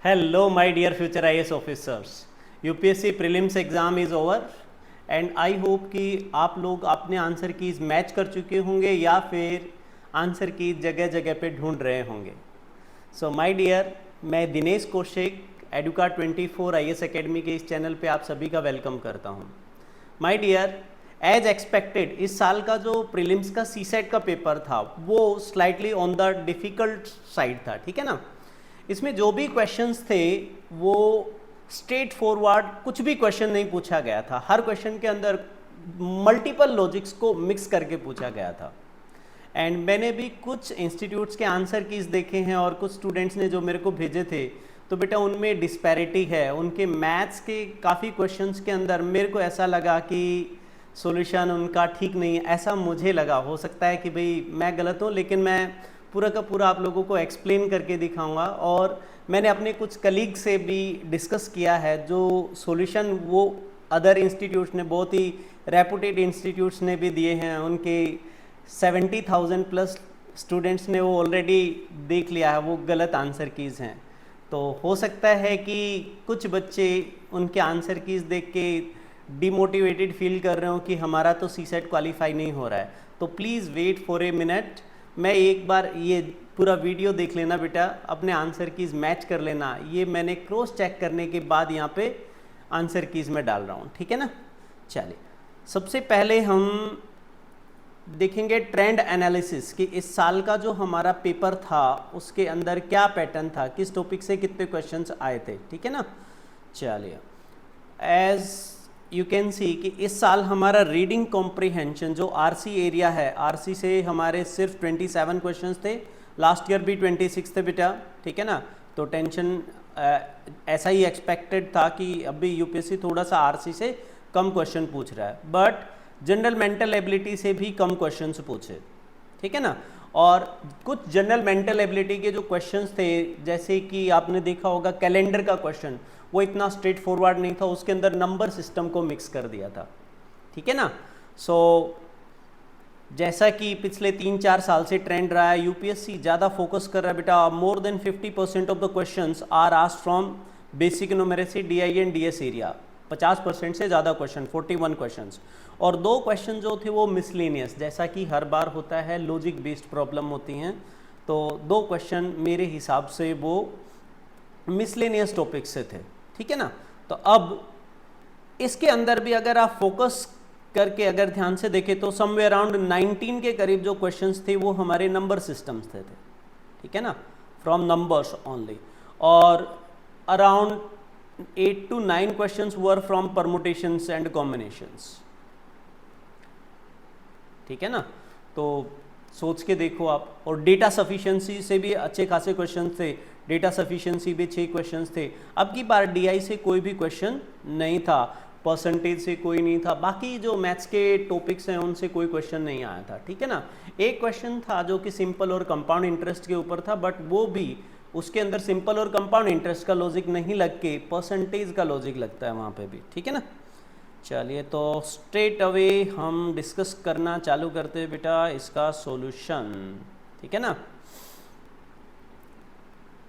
Hello, my dear future IAS officers. UPSC prelims exam is over and I hope कि आप लोग अपने answer keys match कर चुके होंगे या फिर आंसर कीज जगह जगह पे ढूंढ रहे होंगे. सो माय डियर, मैं दिनेश कौशिक एडुका 24 IAS एकेडमी के इस चैनल पे आप सभी का वेलकम करता हूँ. माय डियर, एज एक्सपेक्टेड इस साल का जो प्रीलिम्स का सीसेट का पेपर था वो slightly on the difficult side था. ठीक है ना. इसमें जो भी क्वेश्चंस थे वो स्ट्रेट फॉरवर्ड कुछ भी क्वेश्चन नहीं पूछा गया था. हर क्वेश्चन के अंदर मल्टीपल लॉजिक्स को मिक्स करके पूछा गया था. एंड मैंने भी कुछ इंस्टीट्यूट्स के आंसर कीज देखे हैं और कुछ स्टूडेंट्स ने जो मेरे को भेजे थे, तो बेटा उनमें डिस्पैरिटी है. उनके मैथ्स के काफ़ी क्वेश्चंस के अंदर मेरे को ऐसा लगा कि सॉल्यूशन उनका ठीक नहीं है. ऐसा मुझे लगा. हो सकता है कि भाई मैं गलत हूँ, लेकिन मैं पूरा का पूरा आप लोगों को एक्सप्लेन करके दिखाऊंगा. और मैंने अपने कुछ कलीग से भी डिस्कस किया है जो सॉल्यूशन वो अदर इंस्टीट्यूट्स ने, बहुत ही रेपुटेड इंस्टीट्यूट्स ने भी दिए हैं. उनके 70,000 प्लस स्टूडेंट्स ने वो ऑलरेडी देख लिया है, वो गलत आंसर कीज हैं. तो हो सकता है कि कुछ बच्चे उनके आंसर कीज देख के डिमोटिवेटेड फील कर रहे हो कि हमारा तो सीसेट क्वालिफाई नहीं हो रहा है. तो please wait for a minute. मैं एक बार ये पूरा वीडियो देख लेना बेटा, अपने आंसर कीज मैच कर लेना. ये मैंने क्रॉस चेक करने के बाद यहाँ पे आंसर कीज में डाल रहा हूँ. ठीक है ना. चलिए, सबसे पहले हम देखेंगे ट्रेंड एनालिसिस कि इस साल का जो हमारा पेपर था उसके अंदर क्या पैटर्न था, किस टॉपिक से कितने क्वेश्चंस आए थे. ठीक है ना. चलिए, एज यू कैन सी कि इस साल हमारा रीडिंग कॉम्प्रिहेंशन जो आरसी एरिया है, आरसी से हमारे सिर्फ 27 क्वेश्चंस थे. लास्ट ईयर भी 26 थे बेटा. ठीक है ना. तो टेंशन ऐसा ही एक्सपेक्टेड था कि अभी यूपीएससी थोड़ा सा आरसी से कम क्वेश्चन पूछ रहा है, बट जनरल मेंटल एबिलिटी से भी कम क्वेश्चंस पूछे. ठीक है ना. और कुछ जनरल मेंटल एबिलिटी के जो क्वेश्चंस थे, जैसे कि आपने देखा होगा कैलेंडर का क्वेश्चन, वो इतना स्ट्रेट फॉरवर्ड नहीं था. उसके अंदर नंबर सिस्टम को मिक्स कर दिया था. ठीक है ना. सो जैसा कि पिछले 3-4 साल से ट्रेंड रहा है, यूपीएससी ज़्यादा फोकस कर रहा है बेटा. More than 50% of the questions are asked from basic numeracy, DI and DS area. 50% से ज़्यादा क्वेश्चन, 41 क्वेश्चंस. और 2 क्वेश्चन जो थे वो मिसलेनियस, जैसा कि हर बार होता है, लॉजिक बेस्ड प्रॉब्लम होती हैं. तो 2 क्वेश्चन मेरे हिसाब से वो मिसलेनियस टॉपिक से थे. ठीक है ना. तो अब इसके अंदर भी अगर आप फोकस करके अगर ध्यान से देखें तो समवेयर अराउंड 19 के करीब जो क्वेश्चंस थे वो हमारे नंबर सिस्टम्स थे. ठीक है ना. From numbers only. और around 8 to 9 questions were from permutations and combinations. ठीक है ना. तो सोच के देखो आप. और डेटा सफिशिएंसी से भी अच्छे खासे क्वेश्चन थे. डेटा सफिशिएंसी भी 6 क्वेश्चंस थे. अब की बार डीआई से कोई भी क्वेश्चन नहीं था, परसेंटेज से कोई नहीं था, बाकी जो मैथ्स के टॉपिक्स हैं उनसे कोई क्वेश्चन नहीं आया था. ठीक है ना. एक क्वेश्चन था जो कि सिंपल और कंपाउंड इंटरेस्ट के ऊपर था, बट वो भी उसके अंदर सिंपल और कंपाउंड इंटरेस्ट का लॉजिक नहीं लग के परसेंटेज का लॉजिक लगता है वहाँ पे भी. ठीक है ना. चलिए, तो स्ट्रेट अवे हम डिस्कस करना चालू करते हैं बेटा इसका सॉल्यूशन. ठीक है ना.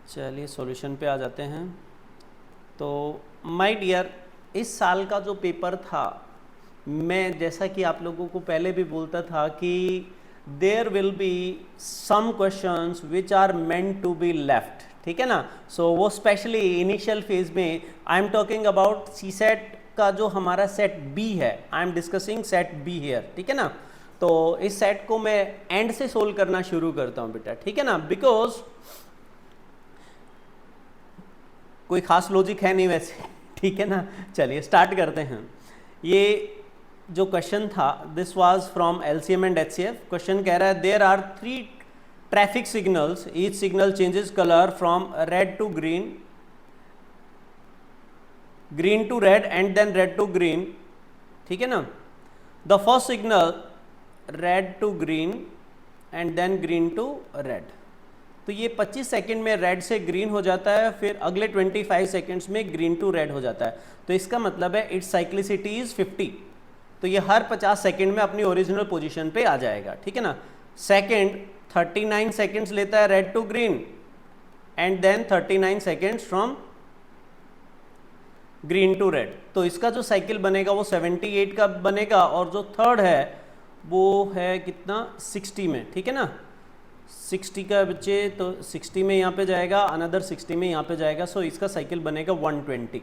चलिए, सॉल्यूशन पे आ जाते हैं. तो माय डियर, इस साल का जो पेपर था, मैं जैसा कि आप लोगों को पहले भी बोलता था कि there will be some questions which are meant to be left. ठीक है ना. सो वो स्पेशली इनिशियल फेज में, I am talking about C set का जो हमारा सेट बी है. I am discussing set B here. ठीक है ना. तो इस सेट को मैं एंड से सोल्व करना शुरू करता हूँ बेटा. ठीक है ना. बिकॉज कोई खास लॉजिक है नहीं वैसे. ठीक है ना. चलिए स्टार्ट करते हैं. ये जो क्वेश्चन था, this was from LCM and HCF. Question कह रहा है there are 3 traffic signals, each signal changes colour from red to green, green to red and then red to green. ठीक है ना. The first signal red to green and then green to red. तो ये 25 second में red से green हो जाता है, फिर अगले 25 सेकंड्स में ग्रीन टू रेड हो जाता है. तो इसका मतलब है इट्स साइक्लिसिटी इज 50. तो ये हर 50 सेकंड में अपनी ओरिजिनल पोजीशन पे आ जाएगा. ठीक है ना. सेकंड 39 सेकंड्स लेता है red to green, and then 39 seconds from green to red. तो इसका जो साइकिल बनेगा वो 78 का बनेगा, और जो थर्ड है वो है कितना 60 में, ठीक है ना। 60 का बच्चे तो 60 में यहाँ पे जाएगा, अनदर 60 में यहाँ पे जाएगा, सो इसका साइकिल बनेगा 120,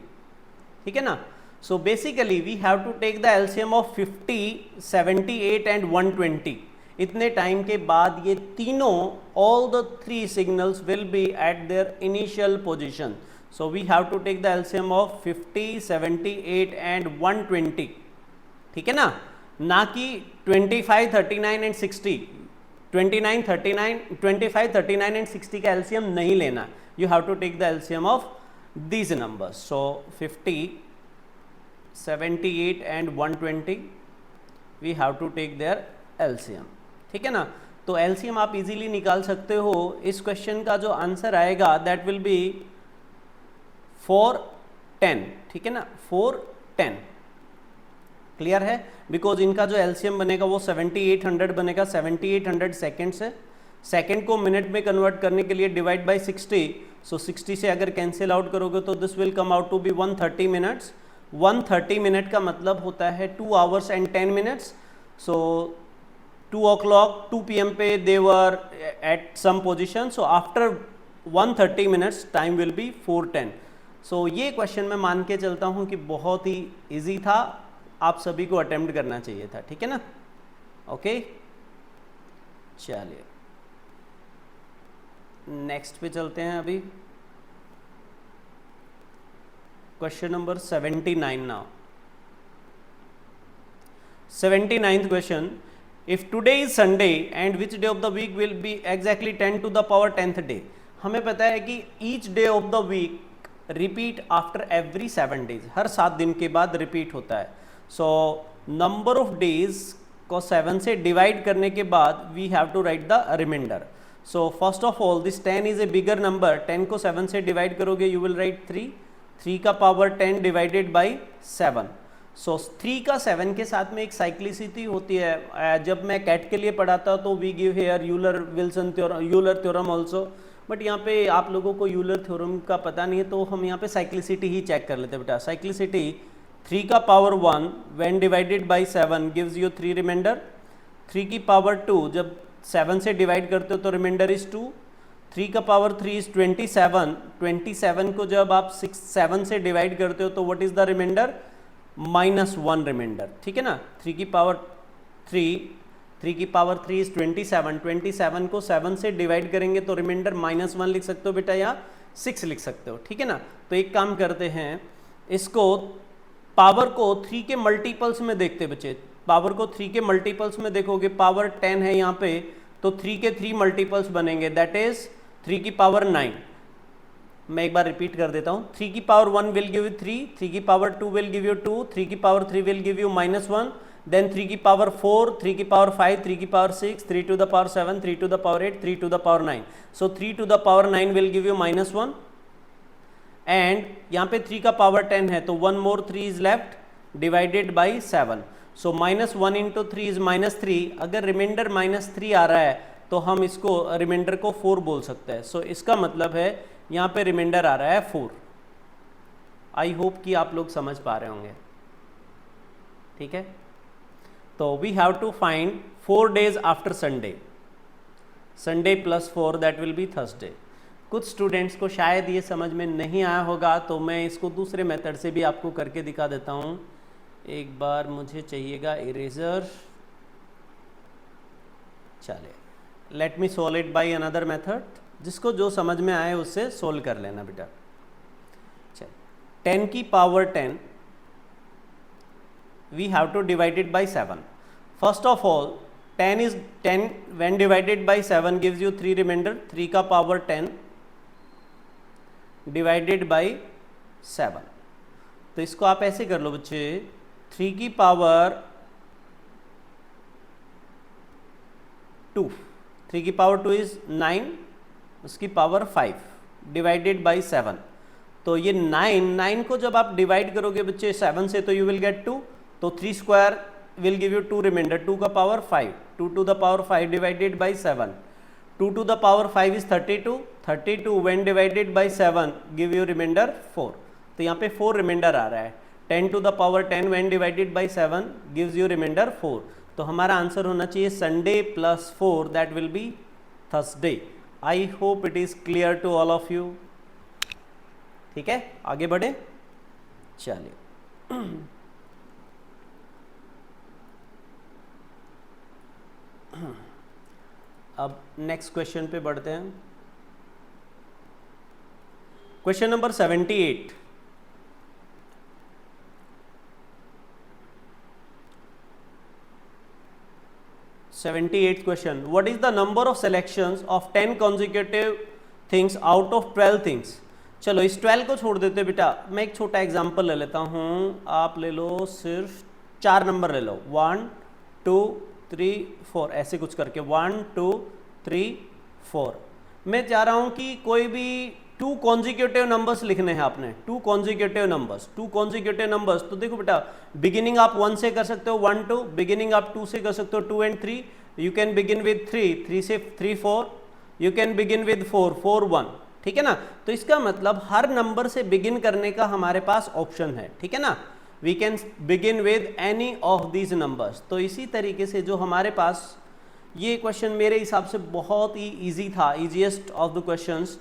ठीक है ना। So basically we have to take the LCM of 50, 78 and 120। इतने टाइम के बाद ये तीनों, all the three signals will be at their initial position. So we have to take the LCM of 50, 78 and 120, ठीक है ना, ना कि 25, 39 एंड 60। 29, 39, 25, 39 एंड 60 का एलसीएम नहीं लेना, you have to take the LCM of these numbers. So 50, 78 and 120 we have to take their LCM, ठीक है ना। तो एलसीएम आप इजीली निकाल सकते हो। इस क्वेश्चन का जो आंसर आएगा दैट विल बी 410, ठीक है ना, 410। क्लियर है, बिकॉज इनका जो एलसीएम बनेगा वो 7800 बनेगा। 7800 सेकेंड्स है, सेकेंड को मिनट में कन्वर्ट करने के लिए डिवाइड बाय 60, सो 60 से अगर कैंसिल आउट करोगे तो this will come out to be 130 minutes. 130 minute का मतलब होता है 2 hours and 10 minutes. So 2 o'clock 2 PM पे they were at some position, so after 130 minutes time will be 410। So ये क्वेश्चन मैं मान के चलता हूँ कि बहुत ही ईजी था, आप सभी को अटेम्प्ट करना चाहिए था, ठीक है ना। ओके, चलिए नेक्स्ट पे चलते हैं। अभी question number 79 now. 79th question, if today is Sunday and which day of the week will be exactly 10 to the power 10th day. हमें पता है कि each day of the week repeat after every 7 days, हर 7 दिन के बाद repeat होता है। सो नंबर ऑफ डेज को 7 से डिवाइड करने के बाद we have to write the remainder. So first of all this 10 is a bigger number, 10 को 7 से डिवाइड करोगे यू विल राइट 3 का पावर 10 डिवाइडेड बाई 7। सो 3 का 7 के साथ में एक साइक्लिसिटी होती है। जब मैं कैट के लिए पढ़ाता तो we give here Euler Wilson Euler theorem also, but यहाँ पे आप लोगों को यूलर थ्योरम का पता नहीं है तो हम यहाँ पे साइक्लिसिटी ही चेक कर लेते हैं बेटा। साइक्लिसिटी 3 का power 1 when divided by 7 gives you 3 remainder. 3 की पावर 2 जब 7 से डिवाइड करते हो तो रिमाइंडर इज 2। 3 का पावर 3 इज 27। 27 को जब आप 7 से डिवाइड करते हो तो what is the remainder, -1 remainder, ठीक है ना। 3 की पावर 3 इज 27। 27 को 7 से डिवाइड करेंगे तो रिमाइंडर -1 लिख सकते हो बेटा या 6 लिख सकते हो, ठीक है ना। तो एक काम करते हैं, इसको पावर को 3 के मल्टीपल्स में देखते बच्चे। पावर को 3 के मल्टीपल्स में देखोगे, पावर 10 है यहाँ पे तो 3 के 3 मल्टीपल्स बनेंगे, दैट इज 3 की पावर 9। मैं एक बार रिपीट कर देता हूँ। 3 की पावर 1 विल गिव यू 3, 3 की पावर 2 विल गिव यू 2, 3 की power 3 will give you -1, then 3 की पावर 4, 3 की पावर 5, 3 की power 6, 3 to the power 7, 3 to the power 8, 3 to the power 9। So 3 to the power 9 will give you -1, and यहाँ पे 3 का power 10 है तो 1 more 3 is left divided by 7। So -1 into 3 is -3। अगर reminder -3 आ रहा है तो हम इसको रिमाइंडर को 4 बोल सकते हैं। सो इसका मतलब है यहाँ पे रिमाइंडर आ रहा है 4। आई होप कि आप लोग समझ पा रहे होंगे, ठीक है। तो we have to find 4 days after Sunday. Sunday plus 4 that will be Thursday. कुछ स्टूडेंट्स को शायद ये समझ में नहीं आया होगा तो मैं इसको दूसरे मेथड से भी आपको करके दिखा देता हूँ। एक बार मुझे चाहिएगा इरेजर, चले let me solve it by another method. जिसको जो समझ में आए उससे सोल्व कर लेना बेटा। चल 10 की power 10 we have to divide it by 7। First of all 10 when divided by 7 gives you 3 remainder. 3 का पावर 10 डिवाइडेड बाई 7। तो इसको आप ऐसे कर लो बच्चे, 3 की पावर 2, 3 की पावर 2 इज 9, उसकी पावर 5 डिवाइडेड बाई 7। तो ये 9 को जब आप डिवाइड करोगे बच्चे 7 से तो यू विल गेट 2, तो 3 square will give you 2 remainder. 2 का power 5, 2 to the power 5 divided by 7। 2 to the power 5 is 32. 32 when divided by 7 give you remainder 4. तो यहाँ पे 4 रिमाइंडर आ रहा है. 10 to the power 10 when divided by 7 gives you remainder 4. तो हमारा answer होना चाहिए Sunday plus 4, that will be Thursday. I hope it is clear to all of you. ठीक है, आगे बढ़े. चलिए अब नेक्स्ट क्वेश्चन पे बढ़ते हैं. Question number 78. Question. What is the number of selections of 10 consecutive things out of 12 things. चलो इस 12 को छोड़ देते बेटा. मैं एक छोटा एग्जांपल ले लेता हूँ. आप ले लो सिर्फ 4 नंबर ले लो. 1 2 3 4 ऐसे कुछ करके 1 2 3 4. मैं चाह रहा हूँ कि कोई भी 2 consecutive नंबर्स लिखने हैं आपने. 2 consecutive नंबर्स. तो देखो बेटा, बिगिनिंग आप 1 से कर सकते हो 1 2, बिगिनिंग आप 2 से कर सकते हो 2 and 3. You can begin with 3 से 3 4. You can begin with 4 1. ठीक है ना. तो इसका मतलब हर नंबर से बिगिन करने का हमारे पास ऑप्शन है. ठीक है ना. We can begin with any of these numbers. तो इसी तरीके से जो हमारे पास ये क्वेश्चन मेरे हिसाब से बहुत ही ईजी था, ईजीएस्ट ऑफ द क्वेश्चंस.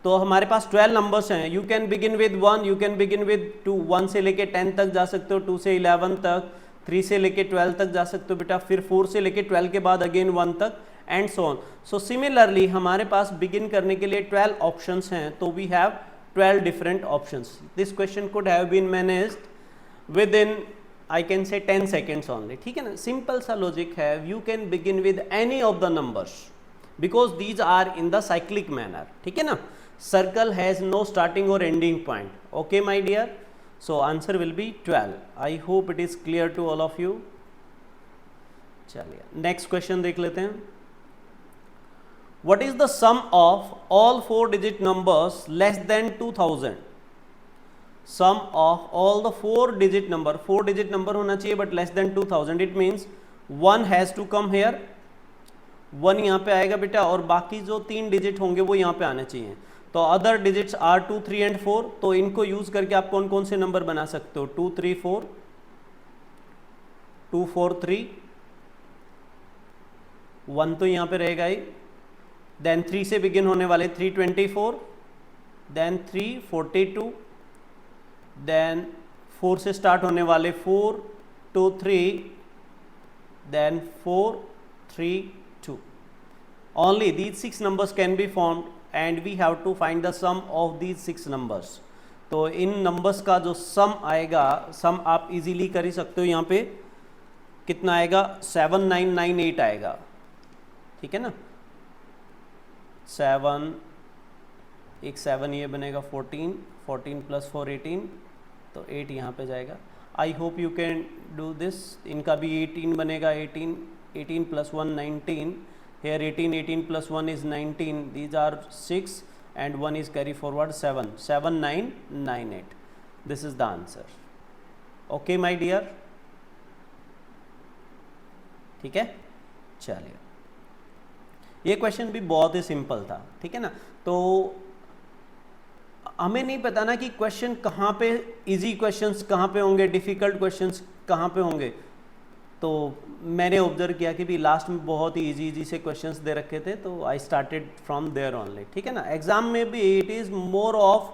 तो हमारे पास 12 नंबर्स हैं. You can begin with 1, you can begin with 2. 1 से लेके 10 तक जा सकते हो, 2 से 11 तक, 3 से लेके 12 तक जा सकते हो बेटा. फिर 4 से लेके 12 के बाद अगेन 1 तक and so on. So similarly हमारे पास बिगिन करने के लिए 12 ऑप्शंस हैं. तो we have 12 different options. This question could have been managed within I can say 10 seconds only. ठीक है ना. सिंपल सा लॉजिक है. You can begin with any of the numbers because these are in the cyclic manner. ठीक है ना. Circle has no starting और ending point. Okay my dear. So answer will be 12. I hope it is clear to all of you. चलिए next question देख लेते हैं. What is the sum of all 4-digit numbers less than 2000? Sum of all the 4-digit number. 4-digit number होना चाहिए but less than 2000. It means 1 has to come here. 1 यहाँ पे आएगा बेटा और बाकी जो 3 डिजिट होंगे वो यहाँ पे आने चाहिए. तो अदर डिजिट्स आर 2 3 and 4. तो इनको यूज करके आप कौन कौन से नंबर बना सकते हो. 2 3 4, 2 4 3, 1 तो यहाँ पे रहेगा ही. देन 3 से बिगिन होने वाले 324, देन 342, देन 4 से स्टार्ट होने वाले 4 2 3, then 4 3 2. Only these 6 numbers can be formed and we have to find the sum of these 6 numbers. तो इन नंबर्स का जो सम आएगा, सम आप इजीली कर ही सकते हो. यहाँ पे कितना आएगा 7998 आएगा. ठीक है ना. 7 एक 7 ये बनेगा 14, 14 + 4 18. तो 8 यहाँ पे जाएगा. आई hope you can do this. इनका भी 18 बनेगा. 18 18 + 1 19. Here 18 + 1 is 19. These are 6 and 1 is carry forward 7. 7998. This is the answer. Okay my dear. ठीक है. चलिए ये क्वेश्चन भी बहुत ही सिंपल था. ठीक है ना. तो हमें नहीं पता ना कि क्वेश्चन कहाँ पे इजी क्वेश्चंस कहाँ पे होंगे, डिफ़िकल्ट क्वेश्चंस कहाँ पे होंगे. तो मैंने ऑब्जर्व किया कि भी लास्ट में बहुत ही इजी से क्वेश्चंस दे रखे थे. तो I started from there only. ठीक है ना. एग्जाम में भी it is more of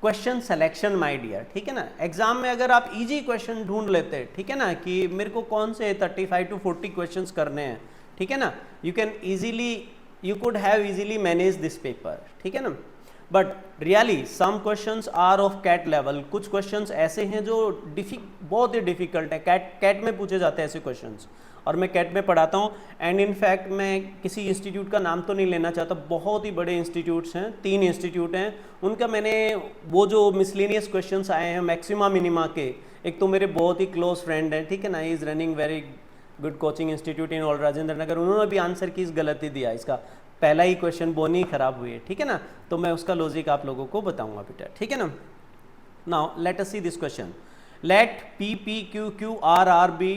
question selection my dear. ठीक है ना. एग्जाम में अगर आप इजी क्वेश्चन ढूंढ लेते, ठीक है ना, कि मेरे को कौन से 35 to 40 क्वेश्चंस करने हैं, ठीक है ना, you could have easily managed this paper. ठीक है ना. But really some questions are of CAT level. कुछ क्वेश्चंस ऐसे हैं जो बहुत ही डिफिकल्ट है. कैट में पूछे जाते हैं ऐसे क्वेश्चंस और मैं कैट में पढ़ाता हूँ. एंड इनफैक्ट मैं किसी इंस्टीट्यूट का नाम तो नहीं लेना चाहता. बहुत ही बड़े इंस्टीट्यूट्स हैं, 3 इंस्टीट्यूट हैं. उनका मैंने वो जो मिसलेनियस क्वेश्चंस आए हैं मैक्सिमा मिनिमा के, एक तो मेरे बहुत ही क्लोज फ्रेंड है. ठीक है ना. He is running very good coaching institute in all Rajendra Nagar. उन्होंने भी आंसर की गलती दिया. इसका पहला ही क्वेश्चन बोनी ही खराब हुई है. ठीक है ना. तो मैं उसका लॉजिक आप लोगों को बताऊंगा बेटा. ठीक है ना. Now let us see this question. Let P P Q Q R R be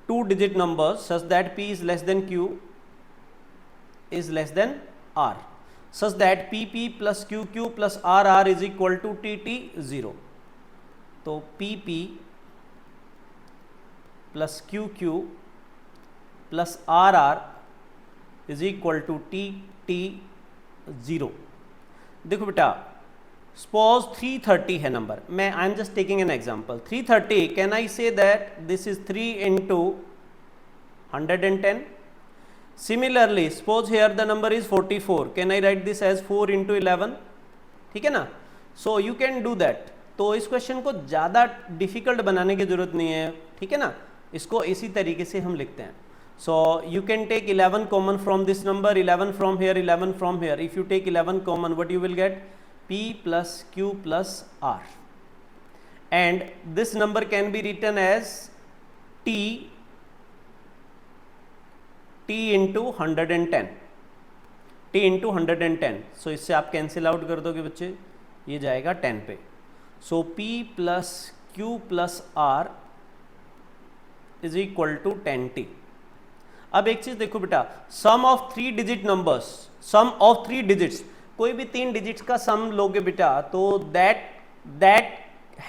2-digit numbers such that P is less than Q is less than R, such that PP plus QQ plus RR is equal to TT 0. तो PP plus QQ plus RR is equal to TT 0. देखो बेटा, suppose 330 है number, मैं I am just taking an example. 330, can I say that this is 3 into 110? Similarly, suppose here the number is 44. Can I write this as 4 into 11? ठीक है ना. So you can do that. तो इस question को ज़्यादा difficult बनाने की जरूरत नहीं है, ठीक है ना. इसको इसी तरीके से हम लिखते हैं. So you can take 11 common from this number, 11 from here, 11 from here. If you take 11 common, what you will get? P plus Q plus R. And this number can be written as T into 110. T into 110. So इससे आप cancel out कर दोगे बच्चे, ये जाएगा 10 पे. So P plus Q plus R is equal to 10T. अब एक चीज देखो बेटा, sum of 3 digit numbers, sum of 3 digits, कोई भी 3 डिजिट्स का सम लोगे बेटा, तो that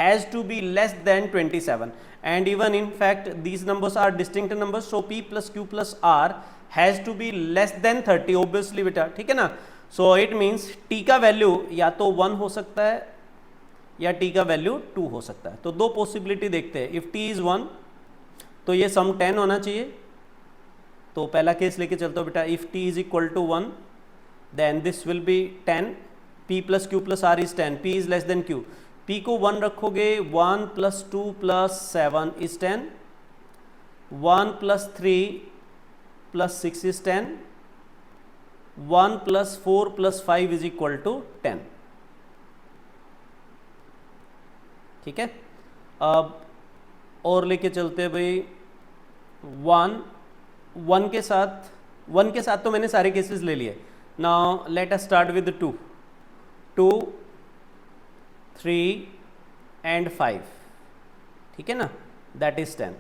has to be less than 27. And even in fact these numbers are distinct numbers, so P plus Q plus R has to be less than 30 obviously बेटा, ठीक है ना. So it means T का value या तो 1 हो सकता है या T का वैल्यू 2 हो सकता है. तो दो पॉसिबिलिटी देखते हैं. इफ T is 1 तो ये सम 10 होना चाहिए. तो पहला केस लेके चलता हूँ बेटा. If T is equal to 1 then this will be 10. P plus Q plus R is 10. P is less than Q. P को 1 रखोगे, 1 plus 2 plus 7 is 10, 1 plus 3 plus 6 is 10, 1 plus 4 plus 5 is equal to 10. ठीक है. अब और लेके चलते हैं भाई. 1 के साथ तो मैंने सारे केसेस ले लिए. Now let us start with 2, 3 and 5, ठीक है ना. That is 10.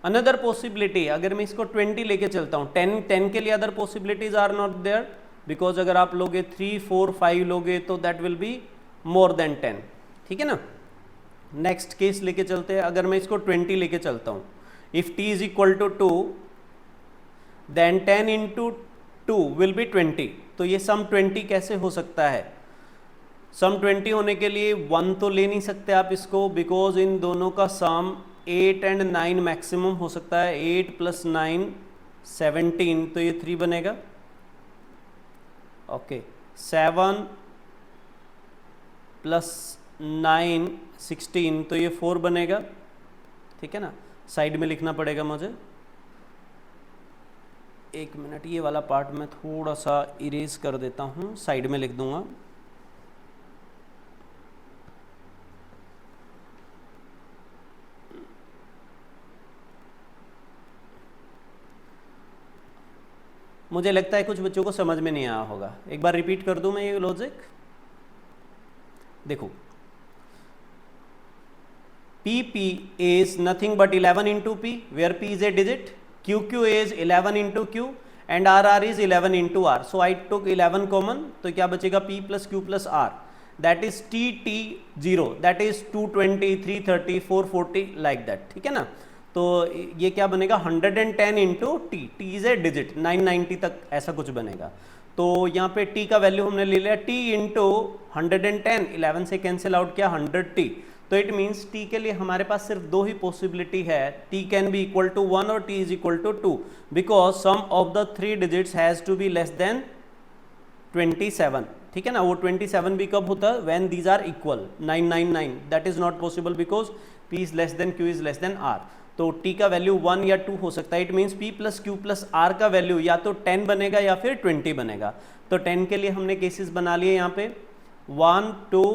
अनदर पॉसिबिलिटी, अगर मैं इसको 20 लेके चलता हूँ, 10 के लिए other possibilities are not there, because अगर आप लोगे 3, 4, 5 लोगे तो that will be more than 10, ठीक है ना. नेक्स्ट केस लेके चलते हैं. अगर मैं इसको 20 लेके चलता हूँ, if T is equal to 2 then 10 into 2 will be 20. तो ये सम 20 कैसे हो सकता है? सम 20 होने के लिए 1 तो ले नहीं सकते आप इसको, बिकॉज इन दोनों का सम 8 and 9 मैक्सिमम हो सकता है. 8 plus 9 17, तो ये 3 बनेगा. ओके. 7 plus 9 16, तो ये 4 बनेगा, ठीक है ना. साइड में लिखना पड़ेगा मुझे. एक मिनट, ये वाला पार्ट मैं थोड़ा सा इरेज कर देता हूँ, साइड में लिख दूंगा. मुझे लगता है कुछ बच्चों को समझ में नहीं आया होगा. एक बार रिपीट कर दूं मैं ये लॉजिक. देखो, PP is nothing but 11 into P, where P is a digit. QQ is 11 into Q and RR is 11 into R. So I took 11 common. तो क्या बचेगा? P plus Q plus R. That is TT0. That is 220, 330, 440 like that. ठीक है ना. तो ये क्या बनेगा? 110 into T. T is a digit. 990 तक ऐसा कुछ बनेगा. तो यहाँ पे T का वैल्यू हमने ले लिया T into 110. 11 से कैंसिल आउट किया 100T. तो इट मीन्स T के लिए हमारे पास सिर्फ दो ही पॉसिबिलिटी है. T can be equal to 1 और T is equal to 2, because sum of the 3 digits has to be less than 27. ठीक है ना. वो 27 भी कब होता है? When these are equal. 999 that is not possible because P is less than Q is less than R. तो T का वैल्यू 1 या 2 हो सकता है. It means P plus Q plus R का वैल्यू या तो 10 बनेगा या फिर 20 बनेगा. तो 10 के लिए हमने केसेस बना लिए यहाँ पे. 1 2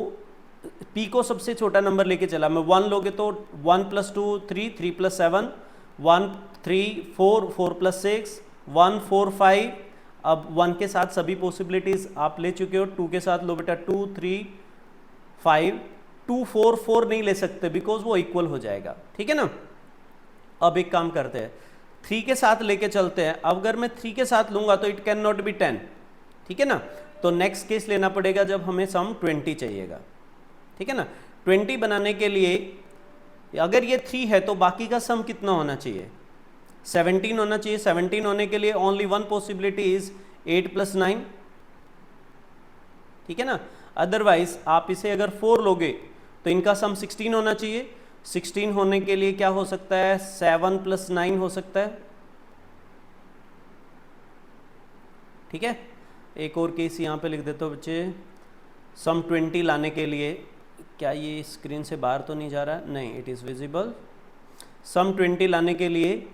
P को सबसे छोटा नंबर लेके चला मैं. 1 लोगे तो 1 प्लस 2 3, 3 प्लस 7, 1 3 4, 4 प्लस 6, 1 4 5. अब 1 के साथ सभी पॉसिबिलिटीज आप ले चुके हो. 2 के साथ लो बेटा 2 3 5. 2 4 4 नहीं ले सकते बिकॉज वो इक्वल हो जाएगा. ठीक है ना. अब एक काम करते हैं. 3 के साथ लेके चलते हैं। अब अगर मैं 3 के साथ लूंगा तो इट कैन नॉट बी 10, ठीक है ना। तो नेक्स्ट केस लेना पड़ेगा जब हमें सम 20 चाहिएगा, ठीक है ना। 20 बनाने के लिए अगर ये 3 है तो बाकी का सम कितना होना चाहिए, 17 होना चाहिए। 17 होने के लिए ओनली वन पॉसिबिलिटी इज 8 + 9, ठीक है ना। अदरवाइज आप इसे अगर 4 लोगे तो इनका सम 16 होना चाहिए। 16 होने के लिए क्या हो सकता है, 7 + 9 हो सकता है, ठीक है। एक और केस यहाँ पे लिख देता हूँ बच्चे, सम 20 लाने के लिए, क्या ये स्क्रीन से बाहर तो नहीं जा रहा, नहीं, इट इज़ विजिबल। सम 20 लाने के लिए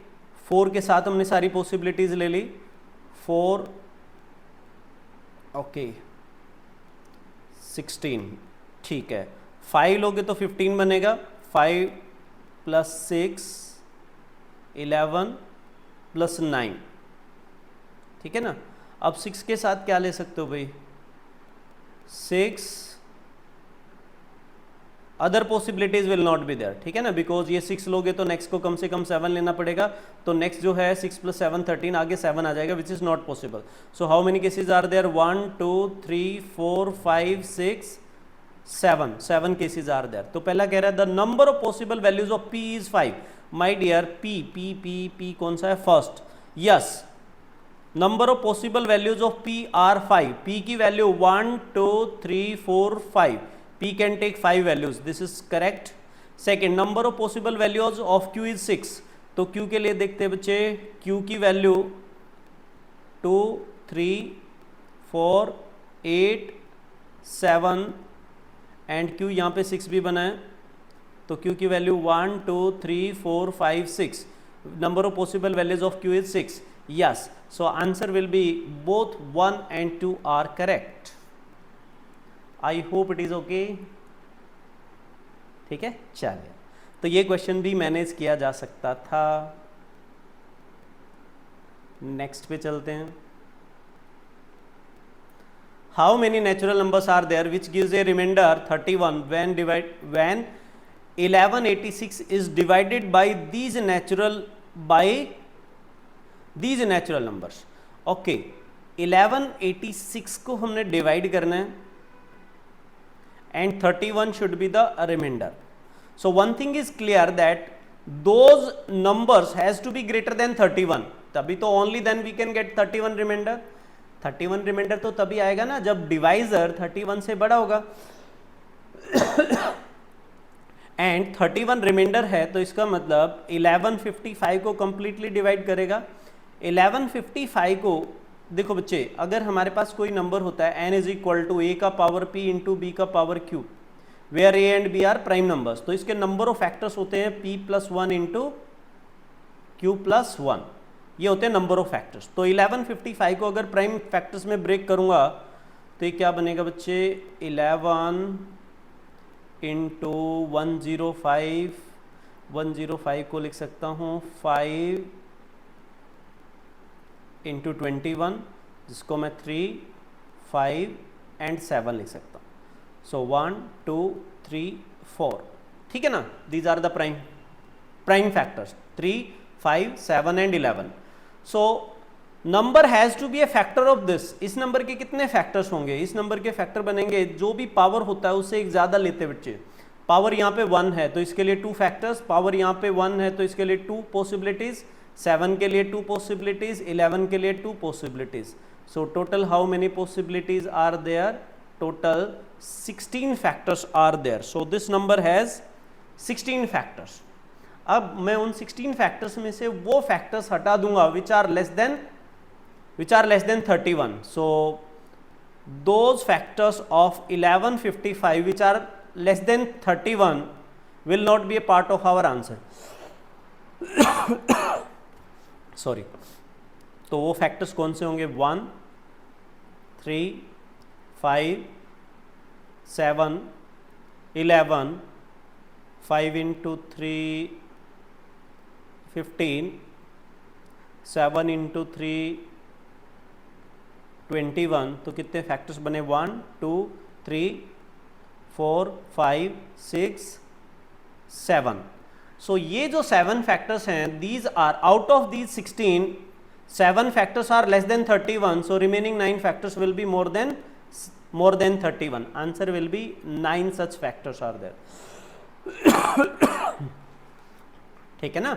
4 के साथ हमने सारी पॉसिबिलिटीज़ ले ली, 4 ओके 16, ठीक है। 5 लोगे तो 15 बनेगा, 5 + 6 11 + 9, ठीक है ना। अब 6 के साथ क्या ले सकते हो भाई, 6, other possibilities will not be there, ठीक है ना, बिकॉज ये 6 लोगे तो नेक्स्ट को कम से कम 7 लेना पड़ेगा। तो नेक्स्ट जो है 6 + 7 13, आगे 7 आ जाएगा, which is not possible. So how many cases are there, 1 2 3 4 5 6 7 cases are there. तो पहला कह रहा है the number of possible values of p is 5। My dear p कौन सा है, first, yes. Number of possible values of p are 5। p की value 1 2 3 4 5, p can take 5 values, this is correct. Second, number of possible values of q is 6। तो q के लिए देखते हैं बच्चे, q की वैल्यू 2 3 4 8 7 एंड q यहाँ पे 6 भी बना है, तो q की value 1 2 3 4 5 6। Number of possible values of q is 6, yes, so answer will be both 1 and 2 are correct. I hope it is okay, ठीक है। चलिए, तो ये क्वेश्चन भी मैनेज किया जा सकता था। नेक्स्ट पे चलते हैं। How many natural numbers are there which gives a remainder 31 when 1186 is divided by these natural numbers। Okay, 1186 को हमने डिवाइड करना है and 31 should be the remainder. So one thing is clear that those numbers has to be greater than 31, तभी तो only then we can get 31 remainder। 31 remainder तो तभी आएगा ना जब डिवाइजर 31 से बड़ा होगा एंड 31 रिमाइंडर है, तो इसका मतलब 1155 को कंप्लीटली डिवाइड करेगा। 1155 को देखो बच्चे, अगर हमारे पास कोई नंबर होता है n is equal to a का पावर p इंटू बी का power q, where a and b are prime numbers, तो इसके नंबर ऑफ फैक्टर्स होते हैं p + 1 इंटू q + 1, ये होते हैं नंबर ऑफ फैक्टर्स। तो 1155 को अगर प्राइम फैक्टर्स में ब्रेक करूंगा तो ये क्या बनेगा बच्चे, 11 इंटू 105 को लिख सकता हूँ 5 इंटू 21, जिसको मैं 3 5 एंड 7 लिख सकता हूँ। सो 1 2 3 4, ठीक है ना। These are the prime factors 3 5 7 and 11। So number has to be a factor of this. इस नंबर के कितने फैक्टर्स होंगे, इस नंबर के फैक्टर बनेंगे, जो भी पावर होता है उससे एक ज़्यादा लेते बच्चे। पावर यहाँ पे 1 है तो इसके लिए 2 फैक्टर्स, पावर यहाँ पे 1 है तो इसके लिए 2 पॉसिबिलिटीज, 7 के लिए 2 पॉसिबिलिटीज, 11 के लिए 2 पॉसिबिलिटीज। So total how many possibilities are there, total 16 factors are there. So this number has 16 factors. अब मैं उन 16 फैक्टर्स में से वो फैक्टर्स हटा दूंगा which are less than 31। So those factors of 1155 which are less than 31 will not be a part of our answer। Sorry, तो वो फैक्टर्स कौन से होंगे, 1 3 5 7 11 5 इंटू 3 15 7 इंटू 3 21। तो कितने फैक्टर्स बने, 1 2 3 4 5 6 7। सो ये जो 7 फैक्टर्स हैं, these are out of these 16, 7 factors are less than 31, so remaining 9 factors will be more than 31. Answer will be 9 such factors are there. ठीक है ना?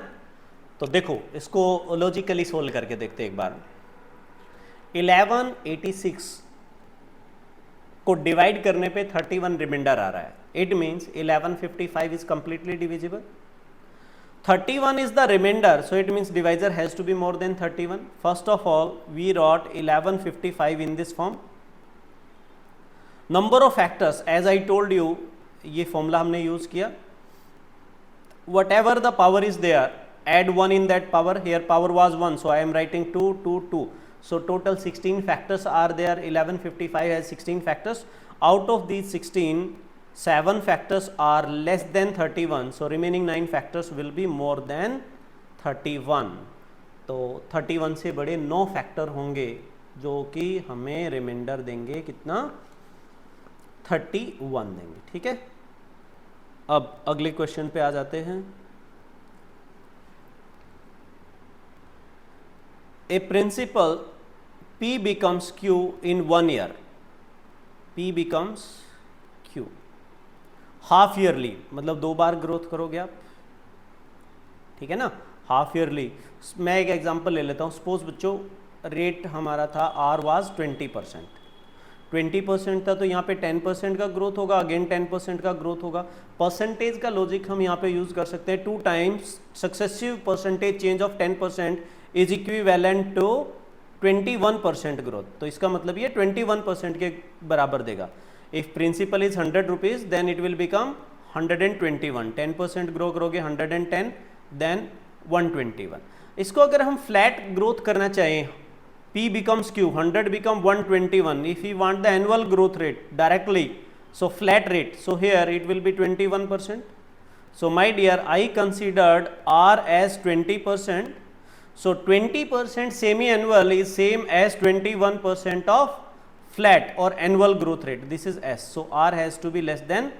तो देखो इसको लॉजिकली सोल्व करके देखते एक बार. 1186 को डिवाइड करने पे 31 रिमाइंडर आ रहा है. It means 1155 is completely divisible. 31 is the remainder, so it means divisor has to be more than 31. First of all, we wrote 1155 in this form. Number of factors, as I told you, ये formula हमने use किया. Whatever the power is there, add 1 in that power. Here power was 1, so I am writing 2, 2, 2. So total 16 factors are there. 1155 has 16 factors. Out of these 16, 7 factors are less than 31, so remaining 9 factors will be more than 31. तो 31 से बड़े 9 factor होंगे जो कि हमें reminder देंगे कितना, 31 देंगे. ठीक है, अब अगले क्वेश्चन पे आ जाते हैं. A principal P becomes Q in 1 year. P becomes Q. Half yearly मतलब 2 बार ग्रोथ करोगे आप. ठीक है ना, हाफ ईयरली. मैं एक एग्जांपल ले लेता हूँ. सपोज बच्चों रेट हमारा था R वाज 20%. 20% था तो यहाँ पे 10% का ग्रोथ होगा, अगेन 10% का ग्रोथ होगा. परसेंटेज का लॉजिक हम यहाँ पे यूज कर सकते हैं. 2 times successive percentage change of 10% is equivalent to 21% growth. तो इसका मतलब ये 21% के बराबर देगा. If principal is 100 rupees, then it will become 121. 10% grow करोगे 110, then 121. इसको अगर हम फ्लैट ग्रोथ करना चाहें, P becomes Q, 100 become 121. If we want the annual growth rate directly, so flat rate, so here it will be 21%. So my dear, I considered R as 20%. So 20% semi-annual is same as 21% of flat or annual growth rate. This is S, so R has to be less than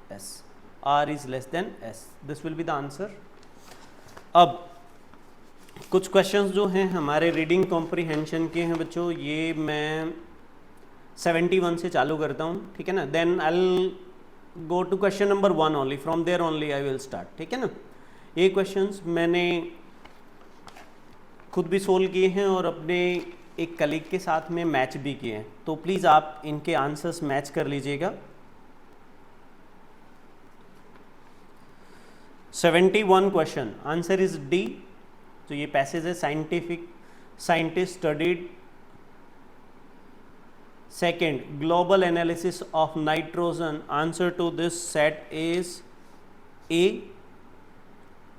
S. R is less than S. This will be the answer. अब कुछ questions जो हैं हमारे reading comprehension के हैं बच्चों, ये मैं 71 से चालू करता हूँ. ठीक है ना, then I will go to question number 1 only. From there only I will start. ठीक है ना, ये क्वेश्चंस मैंने खुद भी सोल्व किए हैं और अपने एक कलीग के साथ में मैच भी किए हैं. तो प्लीज़ आप इनके आंसर्स मैच कर लीजिएगा. 71 क्वेश्चन, आंसर इज डी. तो ये पैसेज है scientist studied. Second, global analysis of nitrogen. Answer to this set is a.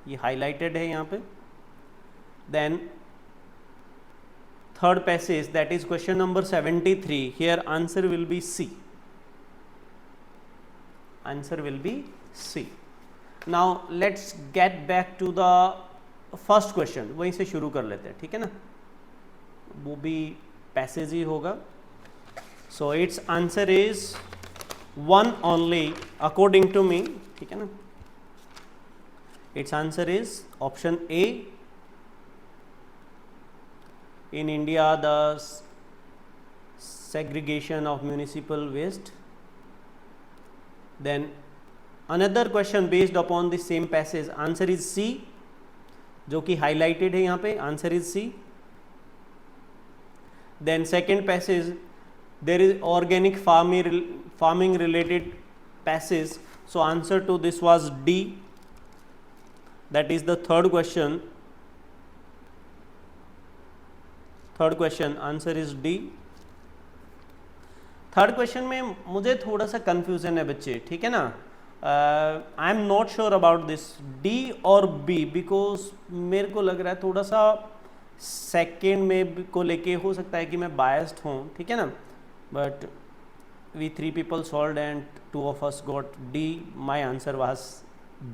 ये हाईलाइटेड है यहाँ पे. Then third passage, that is question number 73. Here answer will be C. Answer will be C. Now let's get back to the first question. वहीं से शुरू कर लेते हैं. ठीक है ना, वो भी passage ही होगा. So its answer is 1 only according to me. ठीक है ना, its answer is option A. In India, the segregation of municipal waste. Then another question based upon the same passage. Answer is C, जो कि highlighted है यहाँ पे. Answer is C. Then second passage, there is organic farming related passage. So answer to this was D. That is the third question. Third question answer is D. Third question में मुझे थोड़ा सा confusion है बच्चे. ठीक है ना, I am not sure about this D और बी, बिकॉज मेरे को लग रहा है थोड़ा सा सेकेंड में को लेके हो सकता है कि मैं बायस्ड हूँ. ठीक है ना, but we 3 people solved and 2 of us got D. My answer was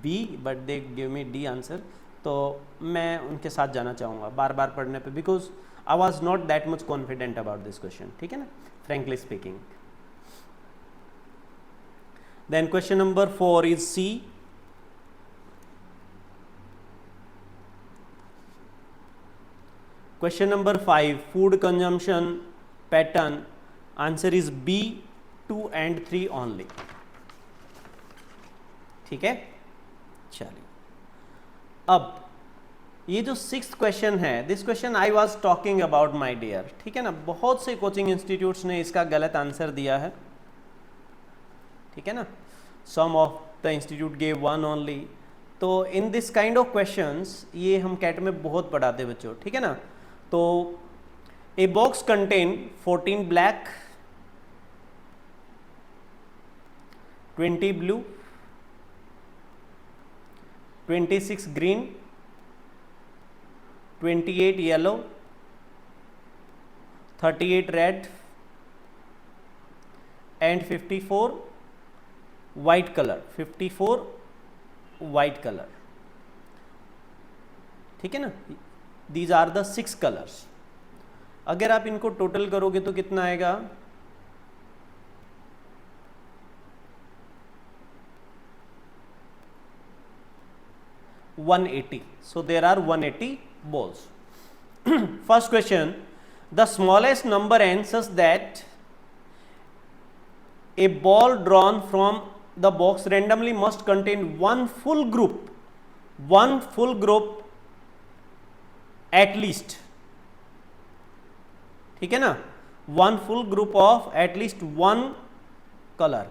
B, but they gave me D answer. तो मैं उनके साथ जाना चाहूँगा बार बार पढ़ने पे, because I was not that much confident about this question. ठीक है ना, frankly speaking. Then question number 4 is C. Question number 5, food consumption pattern. Answer is B, 2 and 3 only. ठीक है, चलिए अब ये जो 6th क्वेश्चन है, this question I was talking about my dear, ठीक है ना। बहुत से कोचिंग इंस्टीट्यूट्स ने इसका गलत आंसर दिया है, ठीक है ना। Some of the institute gave 1 only. तो in this kind of questions ये हम कैट में बहुत पढ़ाते बच्चों, ठीक है ना। तो a box contain 14 black, 20 blue, 26 green, 28 yellow, 38 red and 54 white colour, 54 white colour, ठीक है ना। These are the 6 colours. अगर आप इनको टोटल करोगे तो कितना आएगा, $180. So there are 180 balls. First question, the smallest number n such that a ball drawn from the box randomly must contain one full group at least, ठीक है ना। One full group of at least one colour,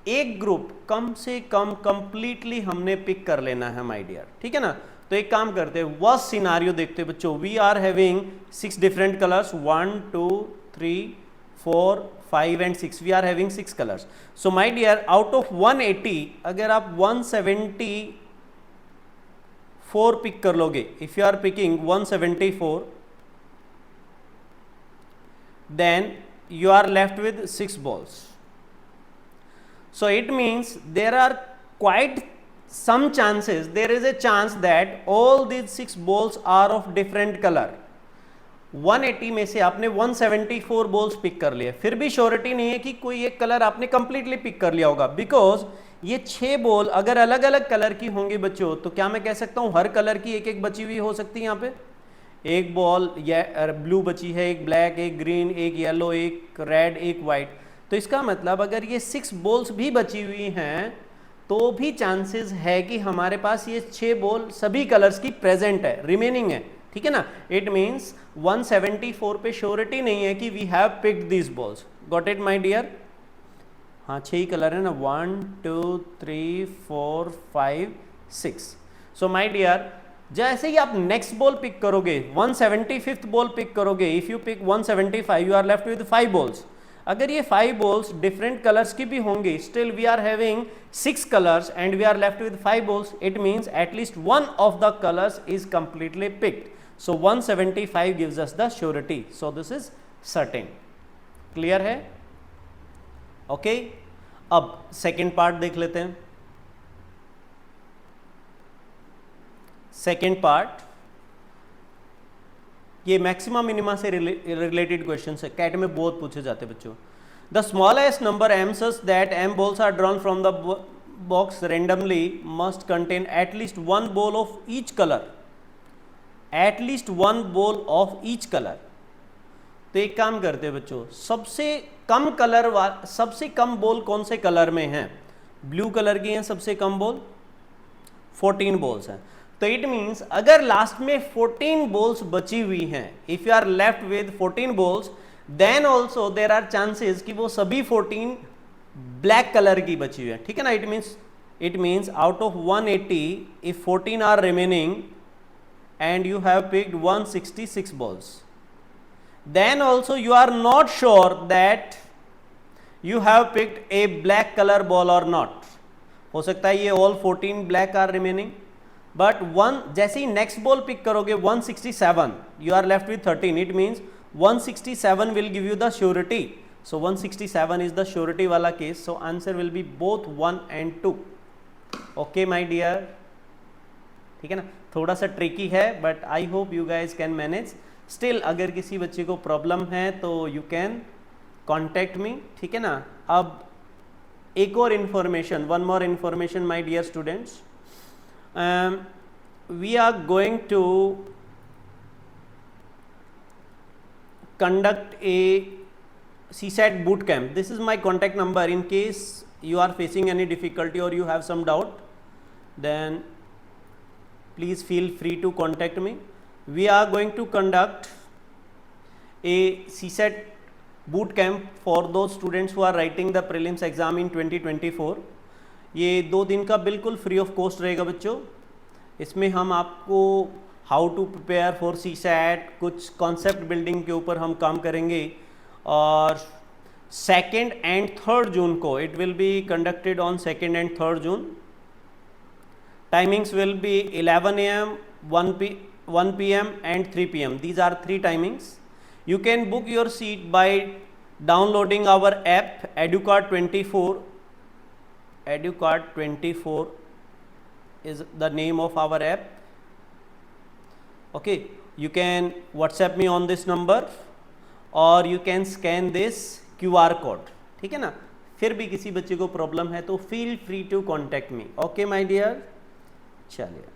एक group कम से कम completely हमने pick कर लेना है my dear, ठीक है ना। तो एक काम करते हैं, वर्स्ट सिनारियो देखते हैं बच्चों। We are having 6 different colours, 1 2 3 4 5 and 6, we are having 6 colours. So my dear, out of 180 अगर आप 174 पिक कर लोगे, if you are picking 174, then you are left with 6 balls. So it means there are quite some chances, there is a chance that all these 6 balls are of different color. 180 में से आपने 174 balls pick कर लिए, फिर भी surety नहीं है कि कोई एक कलर आपने कंप्लीटली पिक कर लिया होगा, बिकॉज ये 6 बॉल अगर अलग अलग कलर की होंगी बच्चों, तो क्या मैं कह सकता हूं हर कलर की एक एक बची हुई हो सकती है। यहाँ पे एक बॉल ब्लू बची है, एक ब्लैक, एक ग्रीन, एक येलो, एक रेड, एक वाइट। तो इसका मतलब अगर ये 6 बॉल्स भी बची हुई हैं तो भी चांसेस है कि हमारे पास ये 6 बॉल सभी कलर्स की प्रेजेंट है, रिमेनिंग है, ठीक है ना। इट मीन्स 174 पे श्योरिटी नहीं है कि we have picked these balls. Got it my dear? हाँ, 6 ही कलर है ना, 1 2 3 4 5 6। सो माय डियर, जैसे ही आप नेक्स्ट बॉल पिक करोगे, 175th बॉल पिक करोगे, if you pick 175, you are left with 5 balls. अगर ये 5 बॉल्स डिफरेंट कलर्स की भी होंगी, still we are having 6 colours and we are left with 5 balls. It means at least one of the colours is completely picked. So 175 gives us the surety, so this is certain. Clear है? Okay, अब second part देख लेते हैं। Second part, ये maximum minima से related question है, cat में बहुत पूछे जाते हैं बच्चों। The smallest number m such that m balls are drawn from the box randomly must contain at least one ball of each color, at least one ball of each color। तो एक काम करते हैं बच्चों, सबसे कम कलर सबसे कम ball कौन से कलर में है? ब्लू कलर की है सबसे कम बॉल, 14 बॉल्स हैं। तो इट मीन्स अगर लास्ट में 14 बॉल्स बची हुई हैं, if you are left with 14 balls, then also there are chances कि वो सभी 14 ब्लैक कलर की बची हुई है, ठीक है ना। It means out of 180 if 14 are remaining and you have picked 166 balls, then also you are not sure that you have picked a black colour ball और नॉट। हो सकता है ये all 14 black are remaining, but जैसे ही next ball pick करोगे 167, you are left with 13। It means 167 will give you the surety. So 167 is the surety वाला केस। So answer will be both 1 and 2। Okay my dear, ठीक है ना। थोड़ा सा ट्रिकी है, but I hope you guys can manage. Still अगर किसी बच्चे को प्रॉब्लम है तो यू कैन कॉन्टेक्ट मी, ठीक है ना। अब एक और information, one more information my dear students, we are going to conduct a CSAT boot camp. This is my contact number. In case you are facing any difficulty or you have some doubt, then please feel free to contact me. We are going to conduct a CSAT boot camp for those students who are writing the prelims exam in 2024. ये 2 दिन का बिल्कुल free of cost रहेगा बच्चों. इसमें हम आपको how to prepare for CSAT, कुछ कॉन्सेप्ट बिल्डिंग के ऊपर हम काम करेंगे. और 2nd and 3rd जून को it will be conducted on 2nd and 3rd June. Timings will be 11 AM, 1 PM and 3 PM. These are 3 timings. You can book your seat by downloading our app EduCard24. EduCard24 is the name of our app. Okay, you can WhatsApp me on this number or you can scan this QR code. ठीक है ना. फिर भी किसी बच्चे को problem है तो feel free to contact me. Okay my dear. चलिए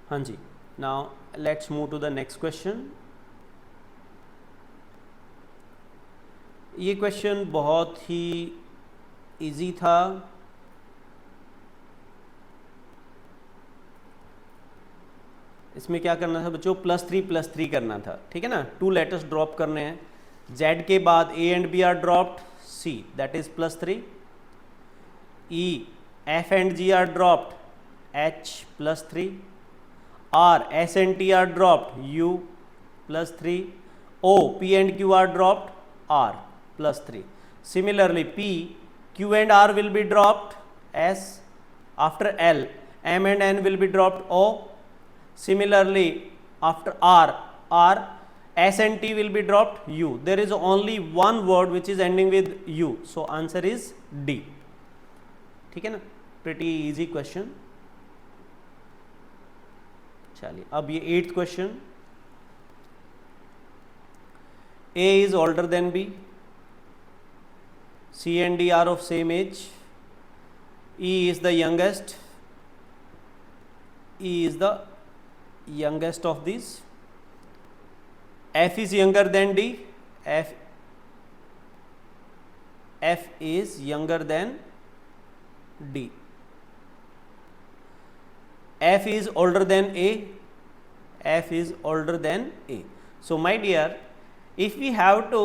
हाँ जी. Now let's move to the next question. ये क्वेश्चन बहुत ही इजी था. इसमें क्या करना था बच्चों, +3 करना था. ठीक है ना. 2 लेटर्स ड्रॉप करने हैं. Z के बाद A and B are dropped, C that is +3. E, F and G are dropped, H +3. R, S and T are dropped, U +3. O, P and Q are dropped, R +3. Similarly, P, Q and R will be dropped, S. After L, M and N will be dropped, O. Similarly, after R, S and T will be dropped, U. There is only one word which is ending with U. So answer is D. ठीक है ना. Pretty easy question. चलिए अब ये 8th question. A is older than B. C and D are of same age. E is the youngest. E is the youngest of these. F is younger than D. F is younger than D. F is older than A. F is older than A. So my dear, if we have to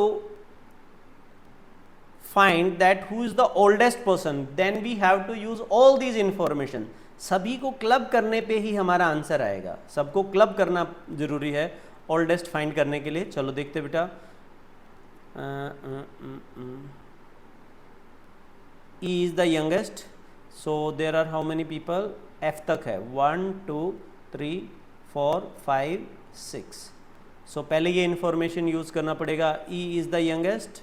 find that who is the oldest person, then we have to use all these information. सभी को club करने पे ही हमारा answer आएगा. सबको club करना जरूरी है ओल्डेस्ट फाइंड करने के लिए. चलो देखते बेटा. E is the youngest, so there are how many people? F तक है 1 2 3 4 5 6. सो पहले ये इंफॉर्मेशन यूज करना पड़ेगा. E is the youngest.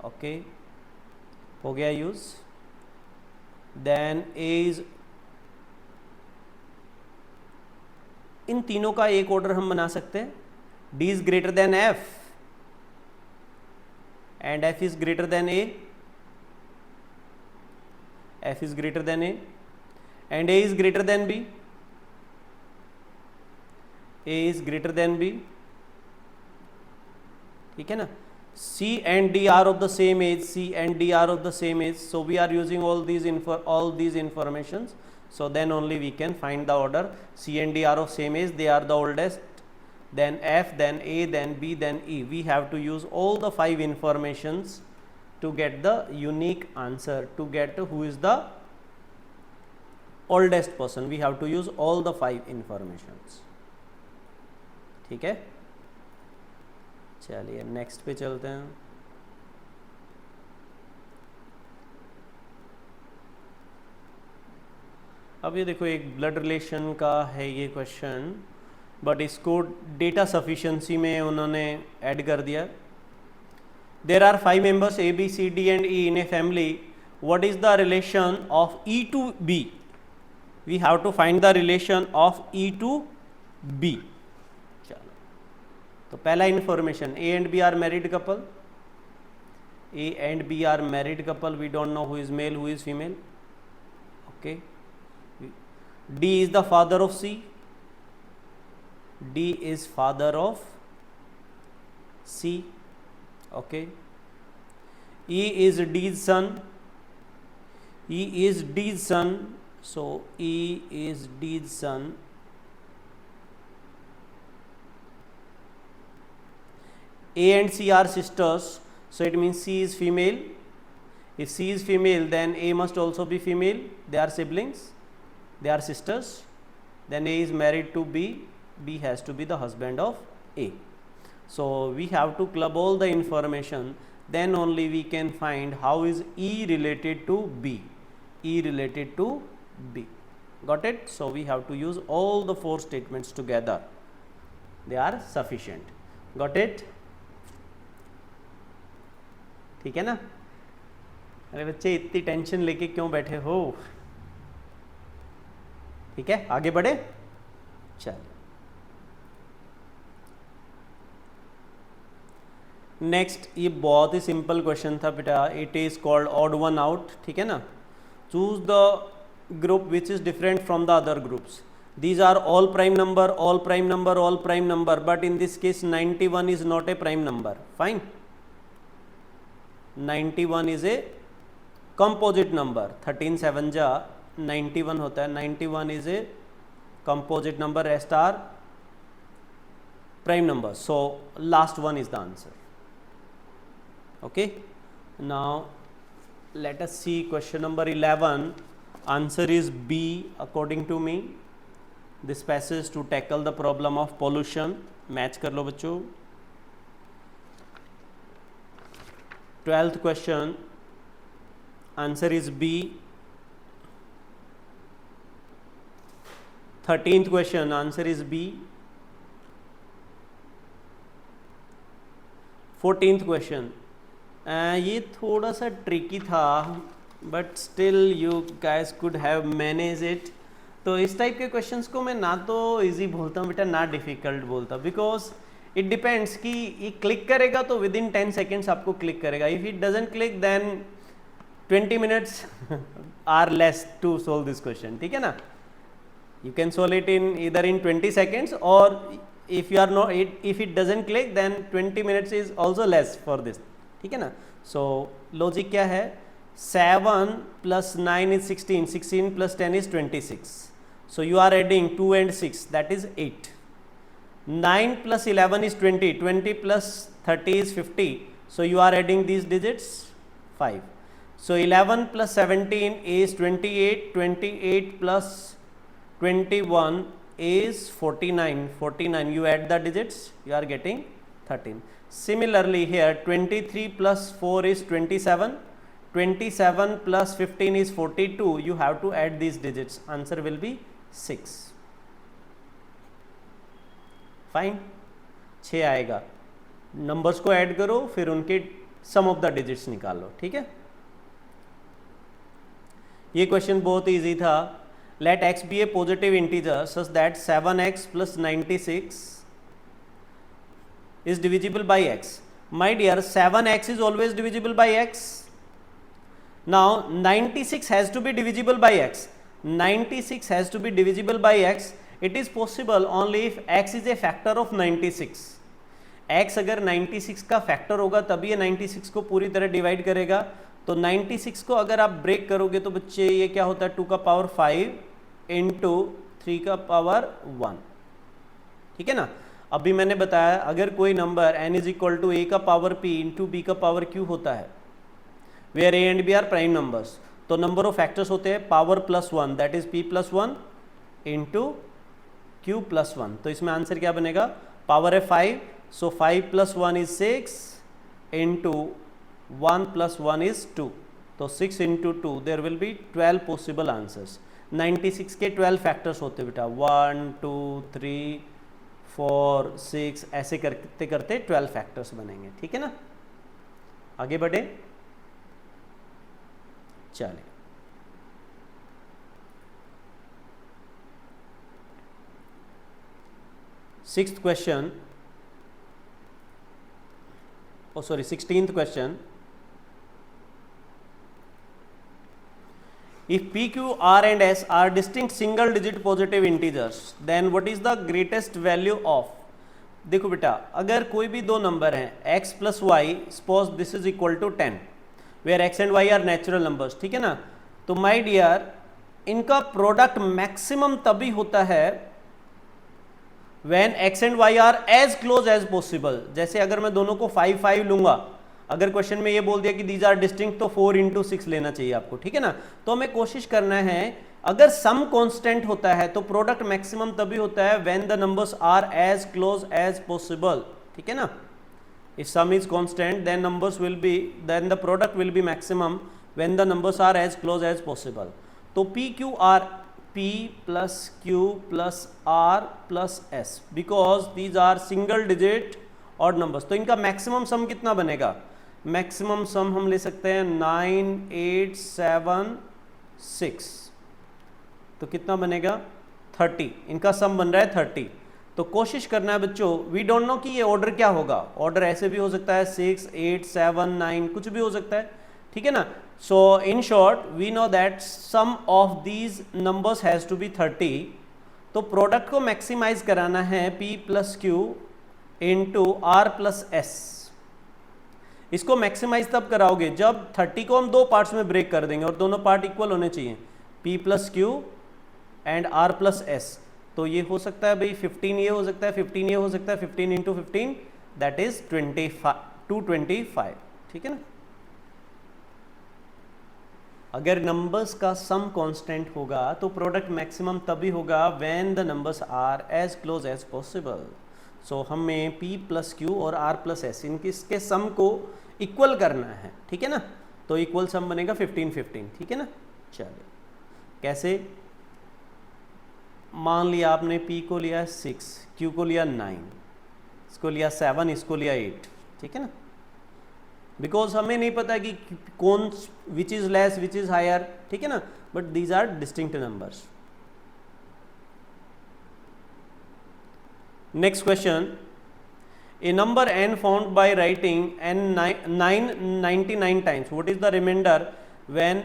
Okay हो गया यूज. देन A is, इन तीनों का एक ऑर्डर हम बना सकते हैं. D is greater than F and F is greater than A. F is greater than A and A is greater than B. A is greater than B. ठीक है ना. C and D are of the same age. C and D are of the same age. So we are using all these informations. So then only we can find the order. C and D are of same age. They are the oldest. Then F, then A, then B, then E. We have to use all the 5 informations to get the unique answer, to get who is the oldest person. We have to use all the 5 informations. ठीक है. चलिए next पे चलते हैं. अब ये देखो एक ब्लड रिलेशन का है ये क्वेश्चन, बट इसको डेटा सफिशिएंसी में उन्होंने ऐड कर दिया. There are 5 members A, B, C, D and E in a family. What is the relation of E to B? We have to find the relation of E to B. चलो तो पहला information, A and B are married couple. A and B are married couple. We don't know who is male, who is female. Okay. D is the father of C. D is father of C. Okay. E is D's son. E is D's son. So E is D's son. A and C are sisters. So it means C is female. If C is female, then A must also be female. They are siblings. They are sisters. Then A is married to B. B has to be the husband of A. So we have to club all the information. Then only we can find how is E related to B. E related to B. Got it? So we have to use all the four statements together. They are sufficient. Got it? ठीक है ना? अरे बच्चे इतनी tension लेके क्यों बैठे हो? ठीक है, आगे बढ़े? चलिए नेक्स्ट, ये बहुत ही सिंपल क्वेश्चन था बेटा. It is called odd one out. ठीक है ना? Choose the group which is different from the other groups. These are all prime number, all prime number, all prime number, but in this case 91 is not a prime number. Fine. 91 is a composite number. 13 7 जा 91 होता है. 91 is a composite number. Rest are prime number. So last one is the answer. Okay, now let us see question number 11. Answer is B according to me. This passage to tackle the problem of pollution. Match कर लो बच्चों. 12th question, answer is B. 13th question, answer is B. 14th question, ये थोड़ा सा tricky था, but still you guys could have manage it. तो इस type के questions को मैं ना तो इजी बोलता हूँ बेटा, ना डिफ़िकल्ट बोलता, बिकॉज इट डिपेंड्स कि ये क्लिक करेगा तो विद इन 10 सेकेंड्स आपको क्लिक करेगा. If it doesn't click then 20 minutes are less to solve this question. ठीक है ना? You can solve it in either in 20 seconds, और if you are not, if it doesn't click then 20 minutes is also less for this. ठीक है ना? So logic क्या है? 7 plus 9 is 16, 16 plus 10 is 26. So you are adding 2 and 6, that is 8. 9 plus 11 is 20, 20 plus 30 is 50. So you are adding these digits 5. सो 11 plus 17 is 28, 28 plus 21 is 49, 49. You add the digits, you are getting 13. Similarly here 23 plus 4 is 27, 27 plus 15 is 42. You have to add these digits. Answer will be 6. Fine. 6 आएगा. Numbers को add करो, फिर उनके सम of the digits निकालो. ठीक है? ये question बहुत ईजी था. Let x be a positive integer such that 7x plus 96 is divisible by x. My dear, 7x is always divisible by x. Now 96 has to be divisible by x. 96 has to be divisible by x. It is possible only if x is a factor of 96. x अगर 96 का factor होगा तभी ये 96 को पूरी तरह divide करेगा. तो 96 को अगर आप ब्रेक करोगे तो बच्चे ये क्या होता है? 2 का पावर 5 इंटू 3 का पावर 1. ठीक है ना? अभी मैंने बताया अगर कोई number n is equal to a का पावर p इंटू b का पावर q होता है, where a and b are prime numbers, तो नंबर ऑफ फैक्टर्स होते हैं power plus 1, that is p plus 1 into q plus 1. तो इसमें answer क्या बनेगा? पावर है 5, so 5 plus 1 is 6 into 1 plus 1 is 2. तो 6 into 2 there will be 12 possible answers. 96 के 12 फैक्टर्स होते बेटा, 1 2 3 4 6 ऐसे करते करते 12 फैक्टर्स बनेंगे. ठीक है ना? आगे बढ़े. चलिए sixth question, oh sorry 16th question. If P, Q, R and S are distinct single digit positive integers, then what is the greatest value of? देखो बेटा, अगर कोई भी दो नंबर हैं x plus y, suppose this is equal to 10, where x and y are natural numbers, ठीक है ना, तो माय डियर इनका प्रोडक्ट मैक्सिमम तभी होता है when x and y are as close as possible. जैसे अगर मैं दोनों को 5 5 लूंगा, अगर क्वेश्चन में ये बोल दिया कि दीज आर डिस्टिंक्ट, तो 4 इंटू 6 लेना चाहिए आपको, ठीक है ना। तो हमें कोशिश करना है, अगर सम कांस्टेंट होता है तो प्रोडक्ट मैक्सिमम तभी होता है when the numbers are as close as possible, ठीक है ना। If sum is constant then numbers will be, then the product will be maximum when the numbers are as close as possible. तो P Q R, P plus Q plus R plus S, because these are single digit odd numbers, तो इनका maximum सम कितना बनेगा? Maximum सम हम ले सकते हैं 9 8 7 6, तो कितना बनेगा? 30। इनका सम बन रहा है 30। तो कोशिश करना है बच्चों, वी डोंट नो कि ये ऑर्डर क्या होगा, ऑर्डर ऐसे भी हो सकता है 6 8 7 9, कुछ भी हो सकता है, ठीक है ना। So in short we know that sum of these numbers has to be 30। तो प्रोडक्ट को मैक्सिमाइज कराना है p plus Q into R plus S. इसको मैक्सिमाइज तब कराओगे जब 30 को हम दो पार्ट्स में ब्रेक कर देंगे और दोनों पार्ट इक्वल होने चाहिए, p plus Q and r plus S. तो ये हो सकता है भाई 15, ये हो सकता है 15, ये हो सकता है 15 इंटू 15, दैट इज 225, ठीक है ना। अगर नंबर्स का सम कांस्टेंट होगा तो प्रोडक्ट मैक्सिमम तभी होगा when the numbers are as close as possible. So हमें p प्लस क्यू और r प्लस एस इसके सम को इक्वल करना है, ठीक है ना। तो इक्वल सम बनेगा 15 15, ठीक है ना। चलिए कैसे, मान लिया आपने p को लिया 6, q को लिया 9, इसको लिया 7, इसको लिया 8, ठीक है ना। बिकॉज हमें नहीं पता कि कौन which is less which is higher, ठीक है ना, but these are distinct numbers. Next question, a number n found by writing n 999 times, what is the remainder when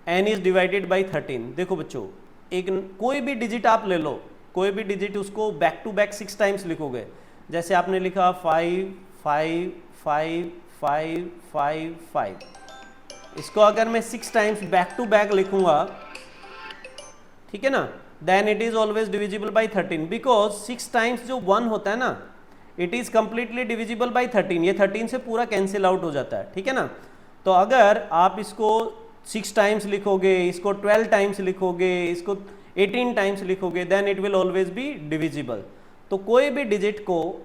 n is divided by 13? देखो बच्चों, एक कोई भी डिजिट आप ले लो, कोई भी डिजिट उसको बैक टू बैक 6 टाइम्स लिखोगे। जैसे आपने लिखा 5 5 5 5 5 5, इसको अगर मैं 6 टाइम्स बैक टू बैक लिखूंगा, ठीक है ना, then it is always divisible by 13, because 6 times जो 1 होता है ना, it is completely divisible by 13, ये 13 से पूरा कैंसिल आउट हो जाता है, ठीक है ना। तो अगर आप इसको 6 टाइम्स लिखोगे, इसको 12 टाइम्स लिखोगे, इसको 18 टाइम्स लिखोगे, then it will always be divisible। तो कोई भी डिजिट को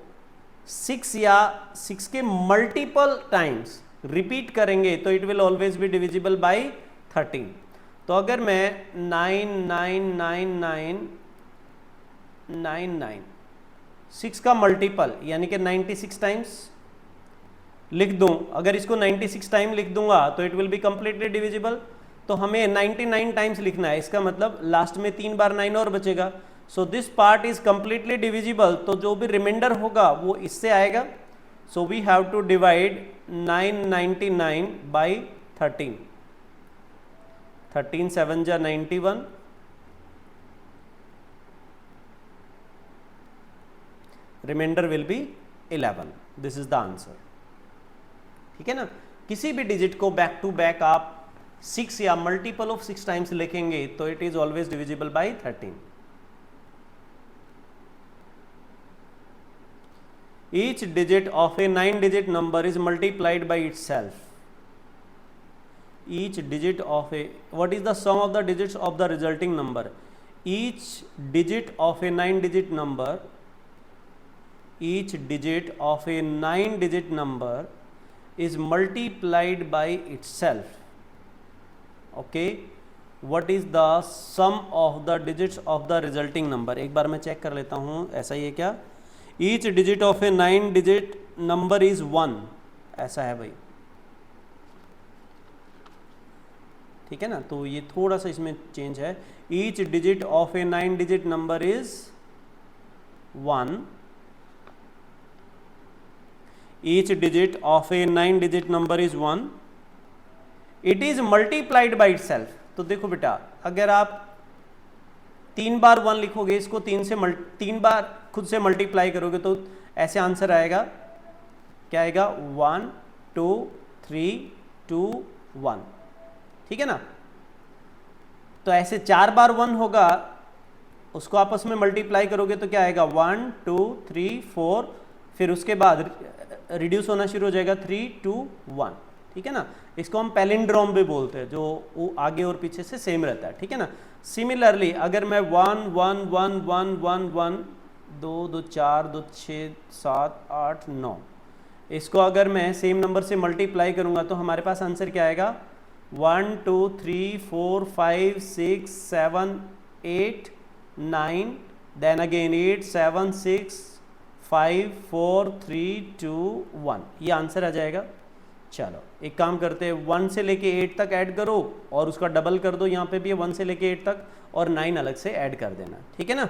6 या 6 के मल्टीपल टाइम्स रिपीट करेंगे तो it will always be divisible by 13। तो अगर मैं 99999 6 का मल्टीपल यानी कि 96 टाइम्स लिख दूं, अगर इसको 96 टाइम लिख दूंगा तो it will be completely divisible. तो हमें 99 टाइम्स लिखना है, इसका मतलब लास्ट में 3 बार 9 और बचेगा। So this part is completely divisible, तो जो भी रिमाइंडर होगा वो इससे आएगा। So we have to divide 999 by 13, 13 7 जा 91, remainder will be 11। This is the answer, ठीक है ना। किसी भी डिजिट को बैक टू बैक आप 6 या मल्टीपल ऑफ 6 टाइम्स लिखेंगे तो it is always divisible by 13। Each digit of A 9 digit number is multiplied by itself। each digit of a, what is the sum of the digits of the resulting number? Each digit of a 9 digit number, each digit of a 9 digit number is multiplied by itself। okay, what is the sum of the digits of the resulting number? एक बार मैं check कर लेता हूँ, ऐसा ही है क्या? each digit of a 9 digit number is 1, ऐसा है भाई, ठीक है ना। तो ये थोड़ा सा इसमें चेंज है, each digit of A 9 digit number is 1, each digit of A 9 digit number is 1 it is multiplied by itself. तो देखो बेटा, अगर आप 3 बार 1 लिखोगे, इसको 3 बार खुद से मल्टीप्लाई करोगे तो ऐसे आंसर आएगा, क्या आएगा, 1 2 3 2 1, ठीक है ना। तो ऐसे 4 बार 1 होगा, उसको आपस में मल्टीप्लाई करोगे तो क्या आएगा, 1 2 3 4, फिर उसके बाद रिड्यूस होना शुरू हो जाएगा 3 2 1, ठीक है ना। इसको हम पैलिंड्रोम भी बोलते हैं, जो वो आगे और पीछे से सेम रहता है, ठीक है ना। सिमिलरली अगर मैं 1 1 1 1 1 1 2 2 4 2 6 7 8 9, इसको अगर मैं सेम नंबर से मल्टीप्लाई करूंगा तो हमारे पास आंसर क्या आएगा, 1 2 3 4 5 6 7 8 9, देन अगेन 8 7 6 5 4 3 2 1, ये आंसर आ जाएगा। चलो एक काम करते हैं, 1 से लेके 8 तक ऐड करो और उसका डबल कर दो, यहाँ पे भी है 1 से लेके 8 तक, और 9 अलग से ऐड कर देना, ठीक है ना।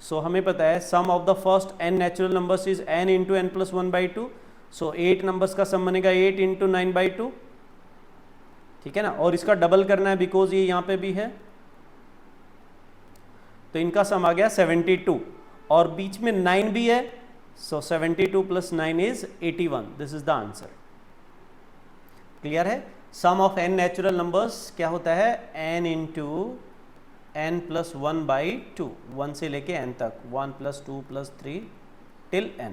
सो हमें पता है sum of the first n natural numbers is n into n plus 1/2। So 8 numbers का सम बनेगा 8 इंटू 9/2, ठीक है ना। और इसका डबल करना है बिकॉज ये यहाँ पे भी है, तो इनका सम आ गया 72, और बीच में 9 भी है, सो 72 plus 9 is 81, this is the answer. Clear है। Sum of n natural numbers क्या होता है, n इंटू n प्लस 1/2, 1 से लेके n तक, 1 प्लस 2 प्लस 3 टिल n।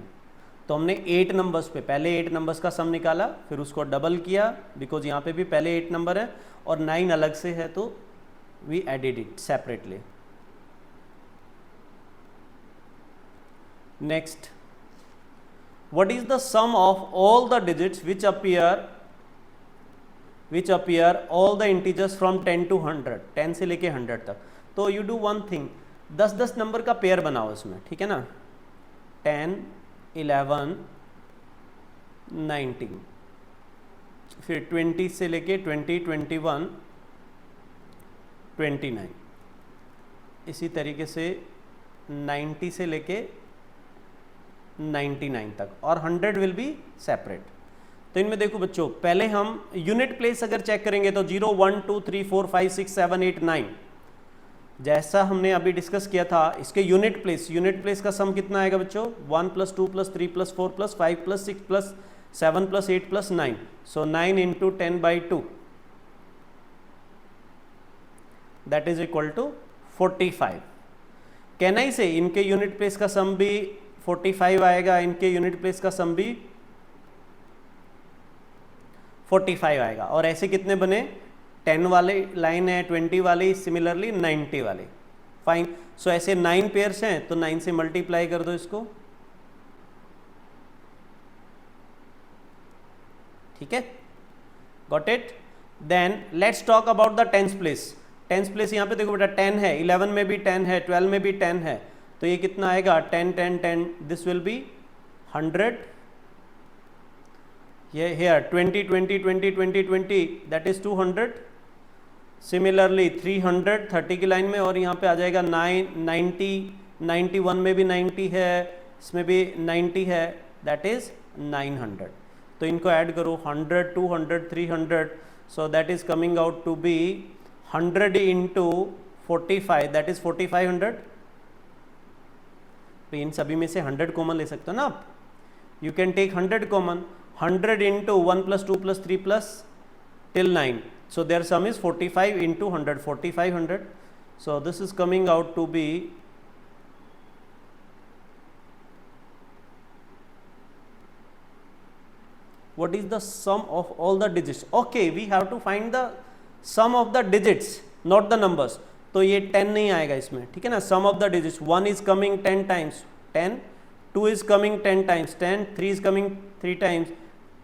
तो हमने 8 नंबर्स पे पहले 8 नंबर्स का सम निकाला, फिर उसको डबल किया बिकॉज यहाँ पे भी पहले 8 नंबर है और 9 अलग से है, तो we added it separately. Next, what is the sum of all the digits which appear all the integers from 10 to 100, 10 से लेके 100 तक। तो you do one thing, 10-10 number का पेयर बनाओ इसमें, ठीक है ना, 10 11 19, फिर 20 से लेके 20 21 29, इसी तरीके से 90 से लेके 99 तक, और 100 विल बी सेपरेट। तो इनमें देखो बच्चों, पहले हम यूनिट प्लेस अगर चेक करेंगे तो 0 1 2 3 4 5 6 7 8 9, जैसा हमने अभी डिस्कस किया था, इसके यूनिट प्लेस का सम कितना आएगा बच्चों, 1 plus 2 plus 3 plus 4 plus 5 plus 6 plus 7 plus 8 plus 9, so 9 into 10/2, that is equal to 45। Can I say इनके यूनिट प्लेस का सम भी 45 आएगा, इनके यूनिट प्लेस का सम भी 45 आएगा। और ऐसे कितने बने, 10 वाले लाइन है, 20 वाली, सिमिलरली 90 वाले, फाइन। सो ऐसे 9 पेयर्स हैं, तो 9 से मल्टीप्लाई कर दो इसको, ठीक है, got it. Then let's talk about the tens place. Tens place यहाँ पे देखो बेटा 10 है, 11 में भी 10 है, 12 में भी 10 है, तो ये कितना आएगा, 10 10 10, दिस विल बी 100। ये here 20 20 20 20 20, that is 200। सिमिलरली 300 30 की लाइन में, और यहाँ पे आ जाएगा 9 90 91 में भी 90 है, इसमें भी 90 है, that is 900। तो इनको ऐड करो, 100 200 300, so that is coming out to be 100 into 45, that is 4500। तो इन सभी में से 100 कॉमन ले सकते हो ना आप, you can take 100 common, 100 into 1 plus 2 plus 3 plus till 9, so their sum is 45 into 100, 4500। so this is coming out to be what is the sum of all the digits, okay we have to find the sum of the digits not the numbers। तो ये 10 नहीं आएगा इसमें, ठीक है ना। sum of the digits, 1 is coming 10 times 10, 2 is coming 10 times 10, 3 is coming 3 times,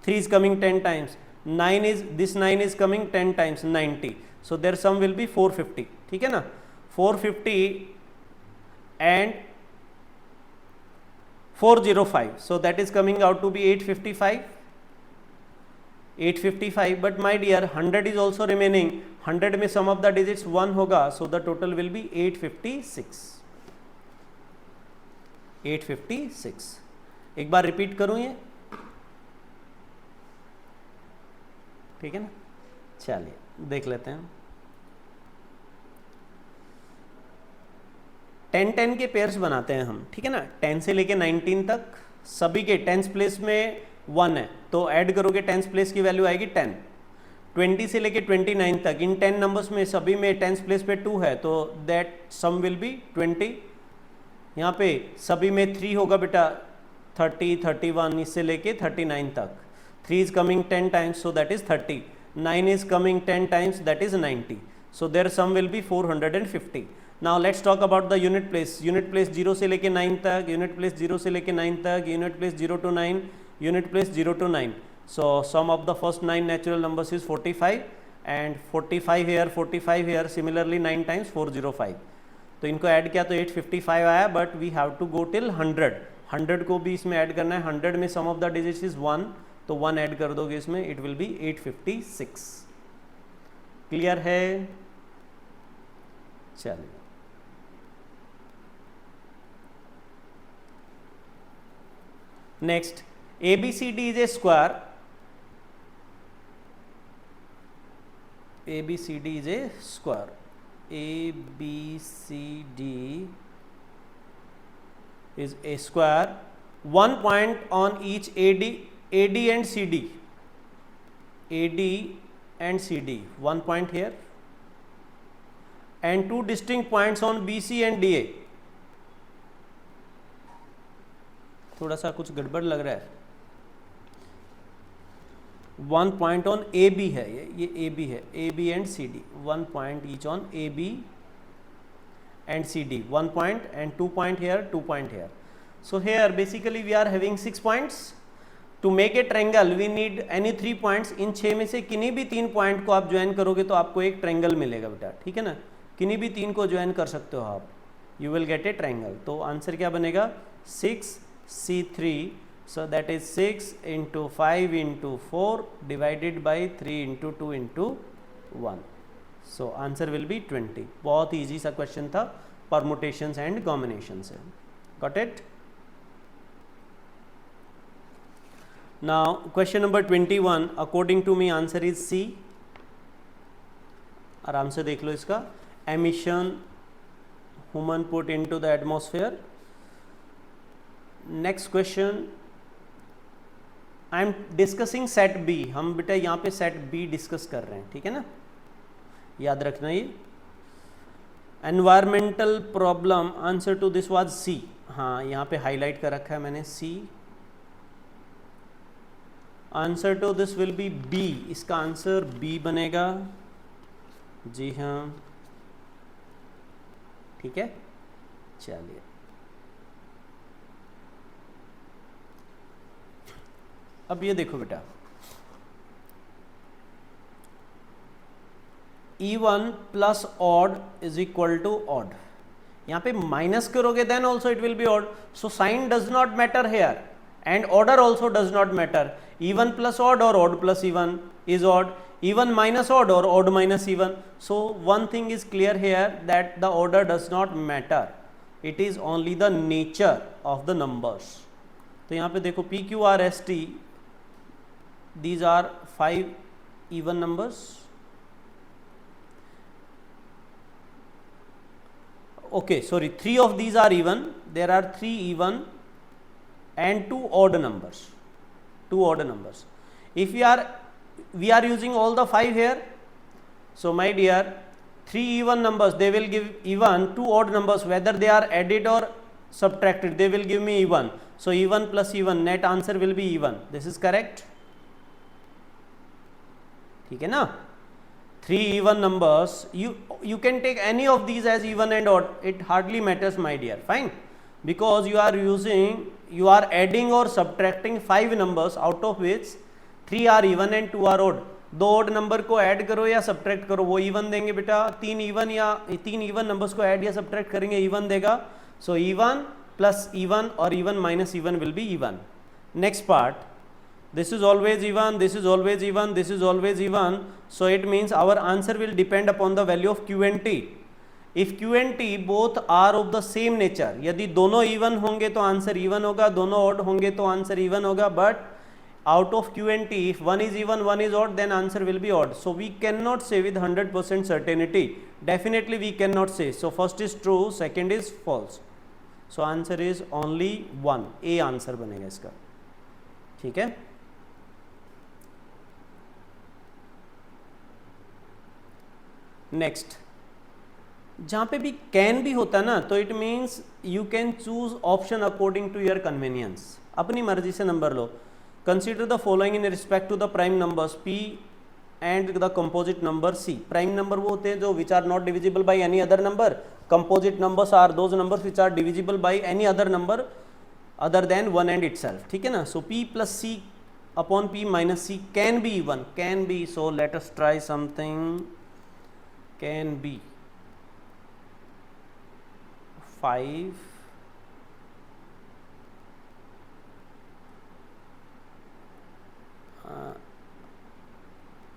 3 is coming 10 times, 9 is coming 10 times 90, so their sum will be 450, ठीक है ना। 450 and 405, so that is coming out to be 855, but my dear 100 is also remaining, 100 में sum of the digits 1 होगा, so the total will be 856। एक बार repeat करूं ये, ठीक है ना। चलिए देख लेते हैं। 10-10 के पेयर्स बनाते हैं हम, ठीक है ना। 10 से लेके 19 तक सभी के 10th प्लेस में 1 है, तो ऐड करोगे 10th प्लेस की वैल्यू आएगी 10। 20 से लेके 29 तक इन 10 नंबर्स में सभी में 10th प्लेस पे 2 है, तो दैट सम विल बी 20। यहाँ पे सभी में 3 होगा बेटा, 30, 31 इससे लेके 39 तक। 3 is coming 10 times, so that is 30. 9 is coming 10 times, that is 90. So their sum will be 450. Now let's talk about the unit place. Unit place 0 से लेके 9 तक, unit place 0 से लेके 9 तक, unit place 0 to 9, unit place 0 to 9. So sum of the first 9 natural numbers is 45 and 45 here, 45 here, similarly 9 times 405. तो इनको add किया तो 855 आया, but we have to go till 100। 100 को भी इसमें ऐड करना है। 100 में सम ऑफ द डिजिट्स इज 1, तो 1 ऐड कर दोगे इसमें, इट विल बी 856। क्लियर है? चलिए next, ABCD is a square. ABCD is a square. ABCD is a square. 1 point on each AD and CD. AD and CD. 1 point here. And 2 distinct points on BC and DA. थोड़ा सा कुछ गड़बड़ लग रहा है। 1 point on AB है, ये AB है, AB and CD, 1 point each on AB and CD, 1 point and 2 point here, 2 point here. So here basically we are having 6 points. To make a triangle we need any 3 points. इन 6 में से किन्हीं भी 3 point को आप join करोगे तो आपको एक ट्रायंगल मिलेगा बेटा, ठीक है ना। किन्हीं भी 3 को ज्वाइन कर सकते हो आप, you will get A triangle. तो आंसर क्या बनेगा? 6C3. So that is 6 into 5 into 4 divided by 3 into 2 into 1. So answer will be 20. बहुत easy सा question था, permutations and combinations है। Got it? Now question number 21. According to me answer is C. आराम से देख लो इसका। Emission human put into the atmosphere. Next question. I am discussing set B. हम बेटा यहाँ पे सेट बी डिस्कस कर रहे हैं, ठीक है ना, याद रखना ये। Environmental problem, answer to this was C. हाँ यहाँ पे हाईलाइट कर रखा है मैंने C. Answer to this will be B. इसका आंसर बी बनेगा। जी हाँ ठीक है। चलिए अब ये देखो बेटा, E1 plus odd is equal to odd. यहाँ पे माइनस करोगे then also it will be odd, so sign does not matter here and order also does not matter. E1 plus odd और odd plus E1 is odd, E1 minus odd और odd minus E1। So one thing is clear here that the order does not matter, it is only the nature of the numbers. तो यहाँ पे देखो PQRST, these are 5 even numbers. Okay, sorry, 3 of these are even. There are 3 even and 2 odd numbers. 2 odd numbers. If we are using all the 5 here, so my dear, 3 even numbers, they will give even. 2 odd numbers, whether they are added or subtracted, they will give me even. So even plus even, net answer will be even. This is correct. ठीक है ना। 3 even numbers, you can take any of these as even and odd, it hardly matters my dear, fine, because you are adding or subtracting 5 numbers out of which 3 are even and 2 are odd। 2 odd number को add करो या subtract करो, वो even देंगे बेटा। 3 even numbers को add या subtract करेंगे, even देगा। सो even प्लस even और even minus even will be even। Next part, this is always even, this is always even, this is always even, so it means our answer will depend upon the value of Q and T. If Q and T both are of the same nature, यदि दोनों even होंगे तो answer even होगा, दोनों odd होंगे तो answer even होगा, but out of q and t, if one is even, one is odd, then answer will be odd. So we cannot say with 100% certainty. Definitely we cannot say. So first is true, second is false. So answer is only 1. A answer बनेगा इसका. ठीक है. Next, जहाँ पे भी can भी होता ना, तो it means you can choose option according to your convenience. अपनी मर्जी से नंबर लो. Consider the following in respect to the prime numbers p and the composite number c. Prime number वो होते हैं जो which are not divisible by any other number. Composite numbers are those numbers which are divisible by any other number other than 1 and itself. ठीक है ना. So p plus c upon p minus c can be even, can be. So let us try something. Can be 5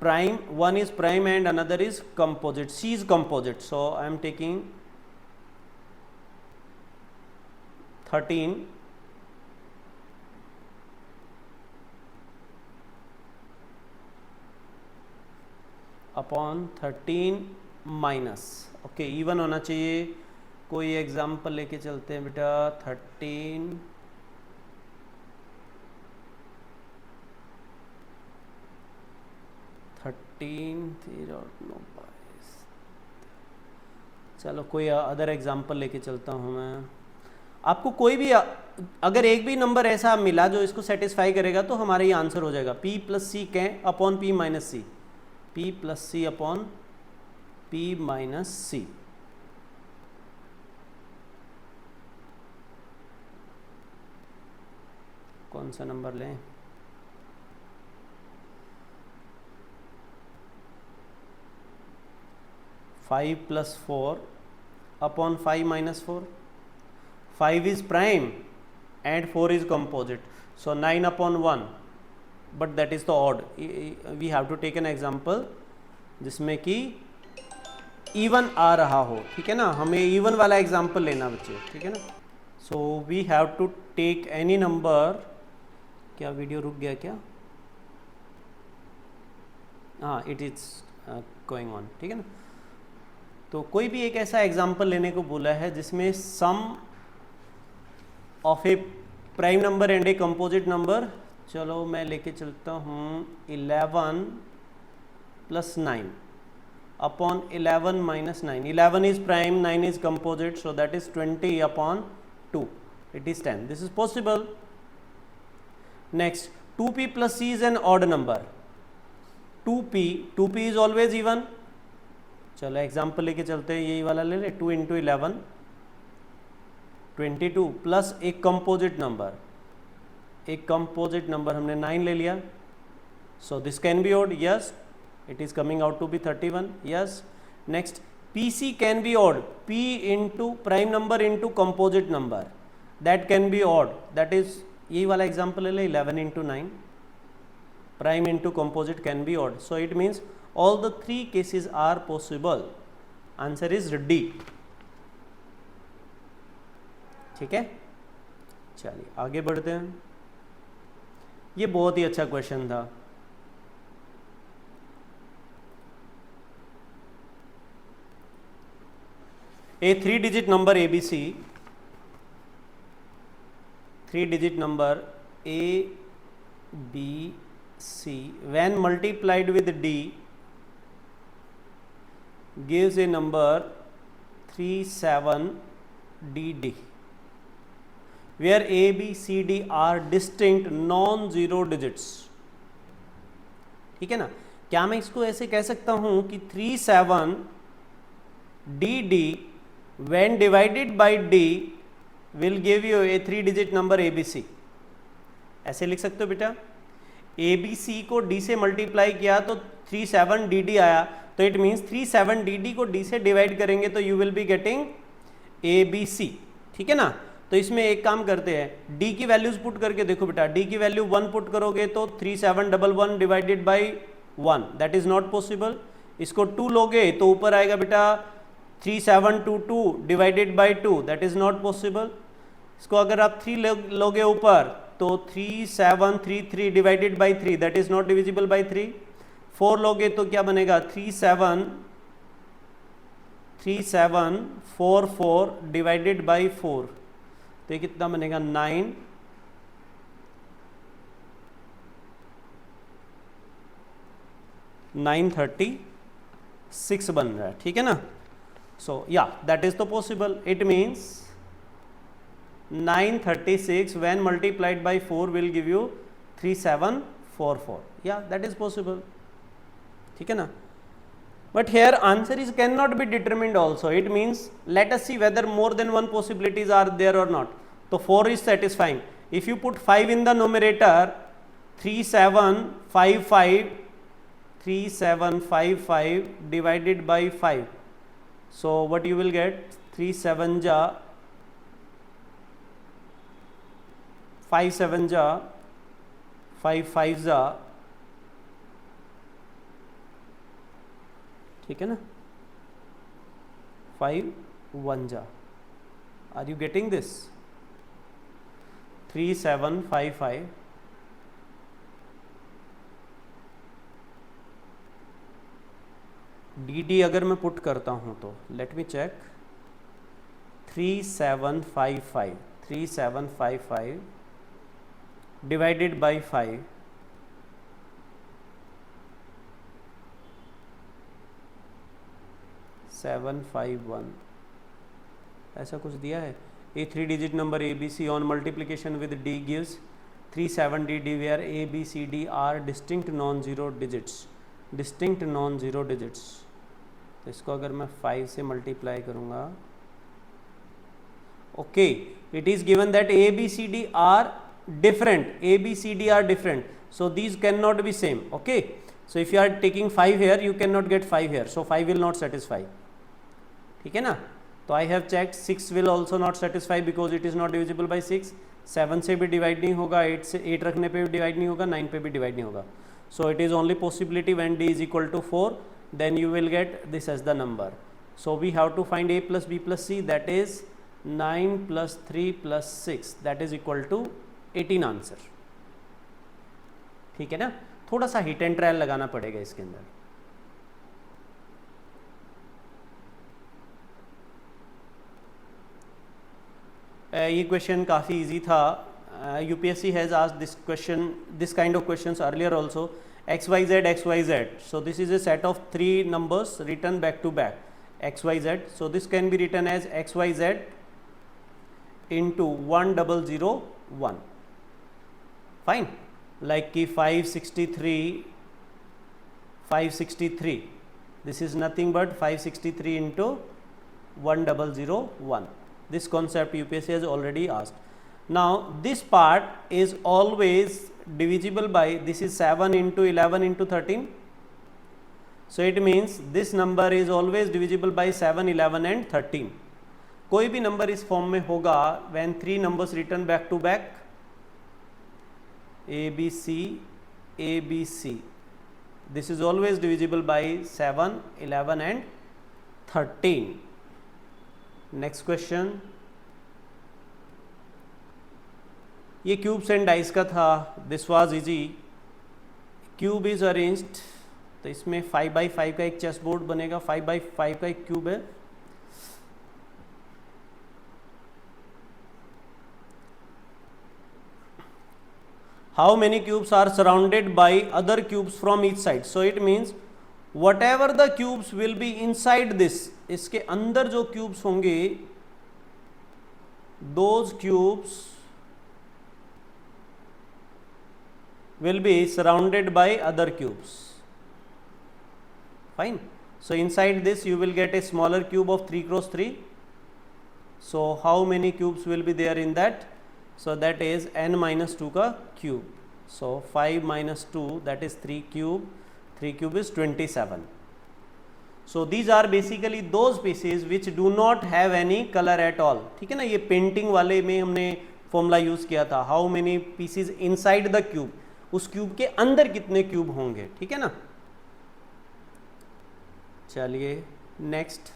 prime, one is prime and another is composite. C is composite, so I am taking 13 upon 13 minus. Okay, even होना चाहिए. कोई example लेके चलते हैं बेटा. 13 चलो कोई other example लेके चलता हूँ मैं. आपको कोई भी अगर एक भी नंबर ऐसा मिला जो इसको सेटिस्फाई करेगा तो हमारा ये आंसर हो जाएगा. p plus C can upon p minus C. p plus C upon p minus C. कौन सा नंबर लें? Five plus 4 upon 5 minus 4. 5 is prime and 4 is composite. So 9 upon 1, but that is the odd. We have to take an example जिसमें कि even आ रहा हो. ठीक है ना. हमें even वाला example लेना बच्चे. ठीक है ना. So we have to take any number. क्या वीडियो रुक गया क्या? हाँ, it is going on. ठीक है ना. तो कोई भी एक ऐसा एग्जाम्पल लेने को बोला है जिसमें sum of a prime number and a composite number. चलो मैं लेके चलता हूँ 11 plus 9 upon 11 minus 9. 11 is prime, 9 is composite, so that is 20 upon 2. It is 10. This is possible. Next, 2p plus c is an odd number. 2p is always even. चलो example लेके चलते हैं. यही वाला ले ले. 2 इंटू 11 22 प्लस एक composite number. एक कंपोजिट नंबर हमने 9 ले लिया. So this can be odd. Yes, it is coming out to be 31. Yes. Next, pc can be odd. p into prime number into composite number, that can be odd. That is यही वाला example ले ले. 11 into 9 prime into composite can be odd. So it means all the 3 cases are possible. Answer is D. ठीक है. चलिए आगे बढ़ते हैं. ये बहुत ही अच्छा क्वेश्चन था. A 3-digit number ABC, 3-digit number ABC when multiplied with D gives a number 37DD, where A, B, C, D are distinct non-zero digits. ठीक है ना. क्या मैं इसको ऐसे कह सकता हूं कि 37DD when divided by D will give you a 3-digit number ABC. ऐसे लिख सकते हो बेटा. ABC को D से मल्टीप्लाई किया तो 37DD आया, तो इट मीन्स 37DD को D से डिवाइड करेंगे तो you will be getting ABC. ठीक है ना. तो इसमें एक काम करते हैं, D की वैल्यूज पुट करके देखो बेटा. D की वैल्यू 1 पुट करोगे तो 3711 divided by 1, that is not possible. इसको 2 लोगे तो ऊपर आएगा बेटा 3722 divided by 2, that is not possible. इसको अगर आप 3 लोगे ऊपर तो 3733 divided by 3 that is not divisible by 3। 4 लोगे तो क्या बनेगा 3744 डिवाइडेड बाई 4, तो ये कितना बनेगा 936 बन रहा है, ठीक है ना। सो या दैट इज तो possible, it means 936 when multiplied by 4 will give you 3744, yeah that is possible, ठीक है ना। But here answer is cannot be determined also, it means let us see whether more than one possibilities are there or not. So 4 is satisfying. If you put 5 in the numerator, 3755 divided by 5, so what you will get 3 7 ja 5 7 जा 5 5 जा, ठीक है ना, 5 1 जा। Are you getting this? 3755 D अगर मैं put करता हूं तो let me check, 3755 divided by 5, 751 ऐसा कुछ दिया है। A 3 digit number ABC on multiplication with D gives 37DD where A B C D are distinct non-zero digits, distinct non-zero digits। तो इसको अगर मैं 5 से मल्टीप्लाई करूँगा, okay, it is given that A B C D are different, A B C D are different, so these cannot be same, okay, so if you are taking 5 here you cannot get 5 here, so 5 will not satisfy, ठीक है ना। तो I have checked 6 will also not satisfy because it is not divisible by 6, 7 से भी divide नहीं होगा, 8 से 8 रखने पे भी डिवाइड नहीं होगा, 9 पे भी डिवाइड नहीं होगा, so it is only possibility when D is equal to 4, then you will get this as the number, so we have to find A plus B plus C, that is 9 plus 3 plus 6, that is equal to 18 answer, ठीक है ना। थोड़ा सा hit and trial लगाना पड़ेगा इसके अंदर। ये क्वेश्चन काफ़ी इजी था। UPSC has asked this question, this kind of questions earlier also, XYZ, so this is a set of 3 numbers written back to back, XYZ, so this can be written as XYZ into 1001, fine, like ki 563, this is nothing but 563 into 1001, this concept UPSC has already asked. Now this part is always divisible by, this is 7 into 11 into 13, so it means this number is always divisible by 7, 11 and 13. कोई भी number इस form में होगा when 3 numbers written back to back, ABC, this is always divisible by 7, 11 and 13. Next question, ये cubes and dice का था, this was easy. Cube is arranged, तो इसमें 5x5 का एक चेस बोर्ड बनेगा, 5x5 का एक क्यूब है, how many cubes are surrounded by other cubes from each side, so it means whatever the cubes will be inside this, इसके अंदर जो cubes होंगे, those cubes will be surrounded by other cubes, fine. So inside this you will get a smaller cube of 3 cross 3, so how many cubes will be there in that, so that is n minus 2 का cube, so 5 minus 2 that is 3 cube, 3 cube is 27. So these are basically those pieces which do not have any color at all, ठीक है ना। ये painting वाले में हमने formula use किया था, how many pieces inside the cube, उस क्यूब के अंदर कितने क्यूब होंगे, ठीक है ना। चलिए नेक्स्ट,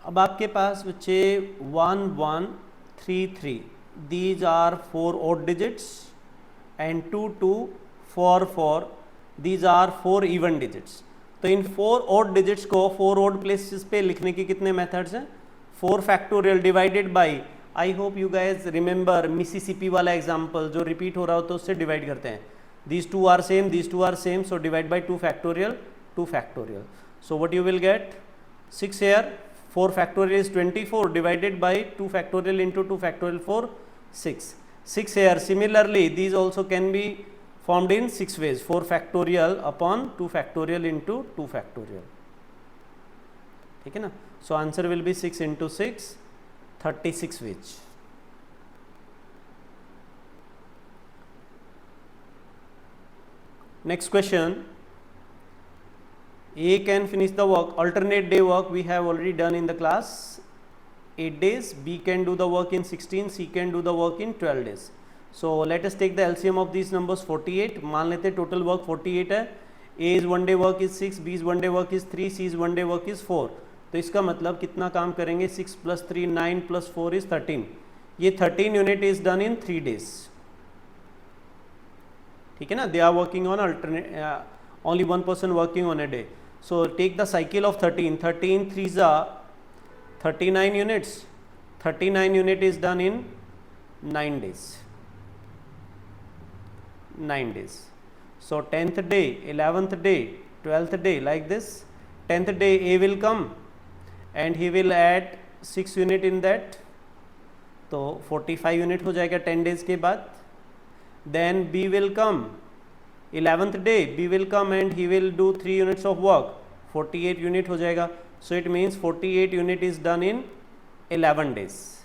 अब आपके पास बच्चे 1133, these are 4 odd digits and 2244, these are 4 even digits. तो इन 4 odd digits को 4 odd places पे लिखने के कितने methods हैं? 4 factorial divided by, I hope you guys remember Mississippi वाला example जो repeat हो रहा हो तो उससे divide करते हैं. These two are same, these two are same, so divide by 2 factorial, 2 factorial. So what you will get? 6 here, 4 factorial is 24 divided by 2 factorial into 2 factorial 4, 6. 6 here. Similarly, these also can be formed in 6 ways. 4 factorial upon 2 factorial into 2 factorial. ठीक है ना? So answer will be 6 into 6, 36 which. Next question. A can finish the work. Alternate day work we have already done in the class. 8 days. B can do the work in 16. C can do the work in 12 days. So let us take the LCM of these numbers. 48. मान लेते total work 48 है. A is 1 day work is 6. B is 1 day work is 3. C is 1 day work is 4. तो इसका मतलब कितना काम करेंगे? 6 plus 3 9 plus 4 is 13. ये 13 unit is done in 3 days. ठीक है ना? They are working on alternate. Only one person working on a day. So take the cycle of 13. 13 threes are 39 units. 39 unit is done in 9 days. 9 days. So 10th day, 11th day, 12th day, like this. 10th day A will come and he will add 6 unit in that. तो 45 unit हो जाएगा 10 days के बाद. Then B will come. 11th day B will come and he will do 3 units of work. 48 unit हो जाएगा. So it means 48 unit is done in 11 days.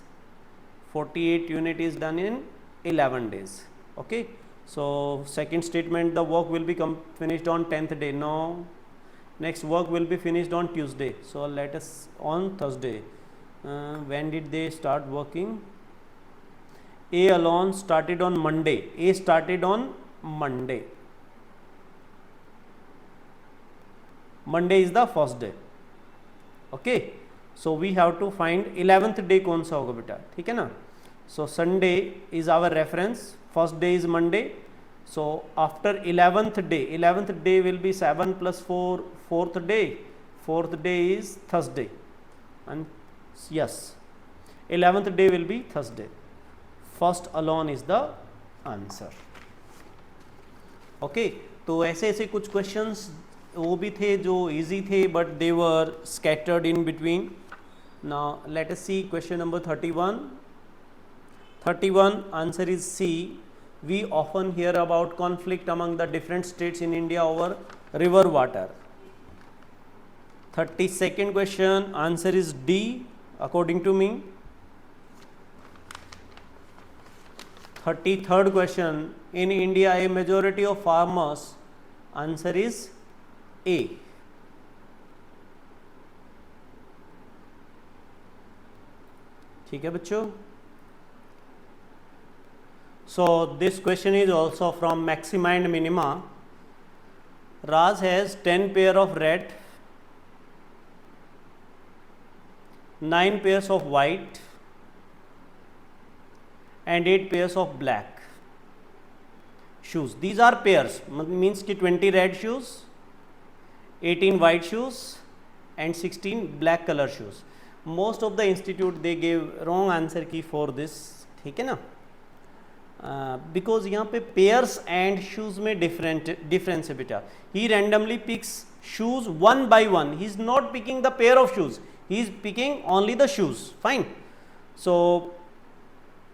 48 unit is done in 11 days. Okay. So second statement, the work will be finished on 10th day. No. Next work will be finished on Tuesday. So let us on Thursday. When did they start working? A alone started on Monday. A started on Monday. Monday is the first day. Okay. So we have to find 11th day कौन सा होगा बेटा? ठीक है ना? So Sunday is our reference. First day is Monday. So after 11th day will be 7 plus 4, 4th day. 4th day is Thursday. And yes, 11th day will be Thursday. First alone is the answer. Okay. तो ऐसे ऐसे कुछ questions वो भी थे जो easy थे, but they were scattered in between. Now let us see question number 31. 31 answer is C. We often hear about conflict among the different states in India over river water. 32nd question answer is D according to me. 33rd question, in India a majority of farmers, answer is A. ठीक है बच्चों? So this question is also from maxima and minima. Raj has 10 pair of red, 9 pairs of white and 8 pairs of black shoes. These are pairs, means कि 20 red shoes, 18 white shoes and 16 black color shoes. Most of the institute they gave wrong answer key for this. ठीक है ना? Because यहाँ पे pairs and shoes में difference है बेटा. He randomly picks shoes one by one. He is not picking the pair of shoes. He is picking only the shoes. Fine. So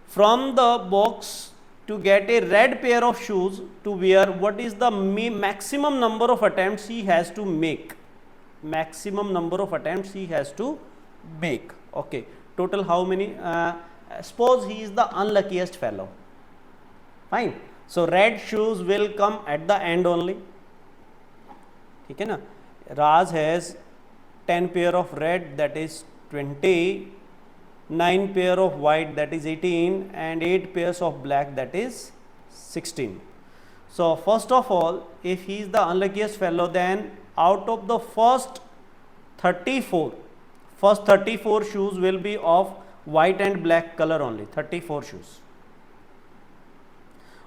from the box to get a red pair of shoes to wear, what is the maximum number of attempts he has to make? Maximum number of attempts he has to make. Okay. Total how many? Suppose he is the unluckiest fellow. Fine. So red shoes will come at the end only. ठीक है ना? Raj has 10 pair of red, that is 20, 9 pair of white, that is 18, and 8 pairs of black, that is 16. So first of all, if he is the unluckiest fellow, then out of the first 34 First 34 shoes will be of white and black color only. 34 shoes.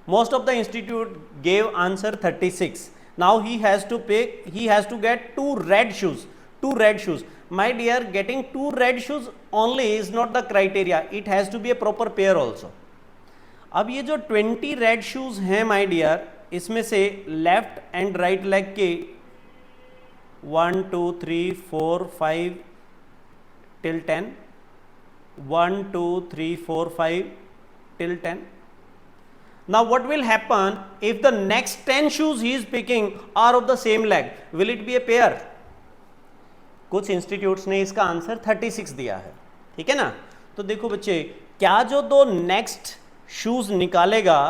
Most of the institute gave answer 36. Now he has to get two red shoes. Two red shoes. My dear, getting two red shoes only is not the criteria. It has to be a proper pair also. अब ये जो 20 red shoes हैं my dear, इसमें से left and right leg के 1 2 3 4 5 till 10, 1 2 3 4 5 till 10. Now what will happen if the next 10 shoes he is picking are of the same leg? Will it be a pair? कुछ institutes ने इसका answer 36 दिया है, ठीक है ना। तो देखो बच्चे, क्या जो दो नेक्स्ट शूज निकालेगा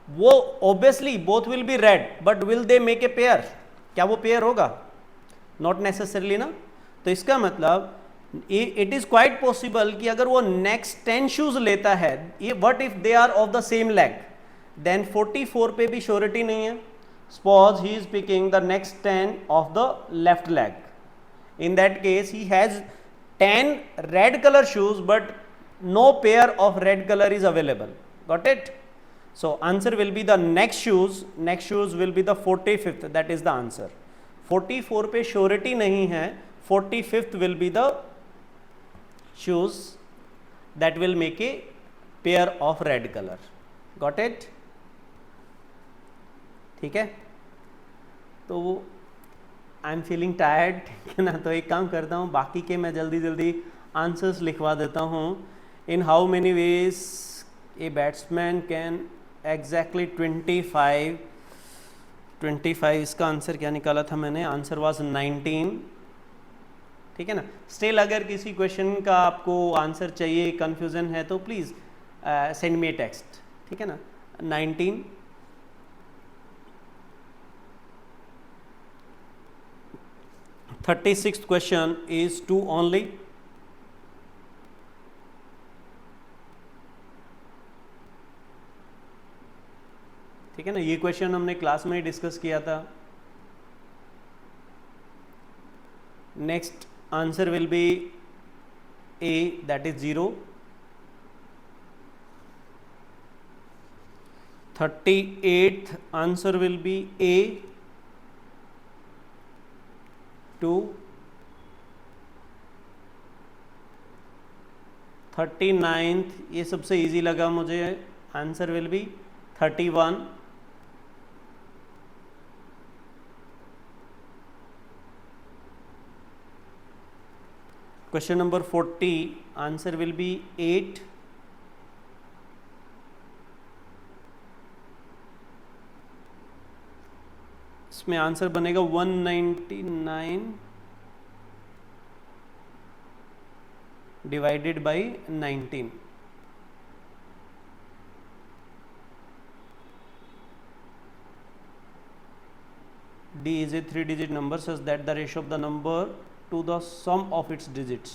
वो obviously both will be red, but will they make a pair? क्या वो पेयर होगा? नॉट नेसेसरली ना। तो इसका मतलब इट इज क्वाइट पॉसिबल कि अगर वो नेक्स्ट 10 शूज लेता है, what if they are of the same leg, then 44 पे भी श्योरिटी नहीं है। Suppose he is picking the next 10 of the left leg, in that case he has 10 red color shoes but no pair of red color is available. Got it? So answer will be the next shoes will be the 45th. That is the answer. 44 पे surety नहीं है, 45th will be the shoes that will make a pair of red color. Got it? ठीक है। तो I am feeling tired, ठीक है ना। तो एक काम करता हूँ, बाकी के मैं जल्दी जल्दी आंसर्स लिखवा देता हूँ। In how many ways a batsman can exactly 25 इसका आंसर क्या निकाला था मैंने? आंसर वाज 19, ठीक है ना। स्टिल अगर किसी क्वेश्चन का आपको आंसर चाहिए, कन्फ्यूज़न है, तो please send me A text, ठीक है ना। 19। 36th question is 2 only. ठीक है ना, ये क्वेश्चन हमने क्लास में ही डिस्कस किया था। Next answer will B A, that is 0। 38th answer will B A 2। 39th, ये सबसे इजी लगा मुझे, answer will B 31। Question number 40, answer will B 8। इसमें आंसर बनेगा 199 divided by 19। D is a 3-digit number such that the ratio of the number to the sum of its digits,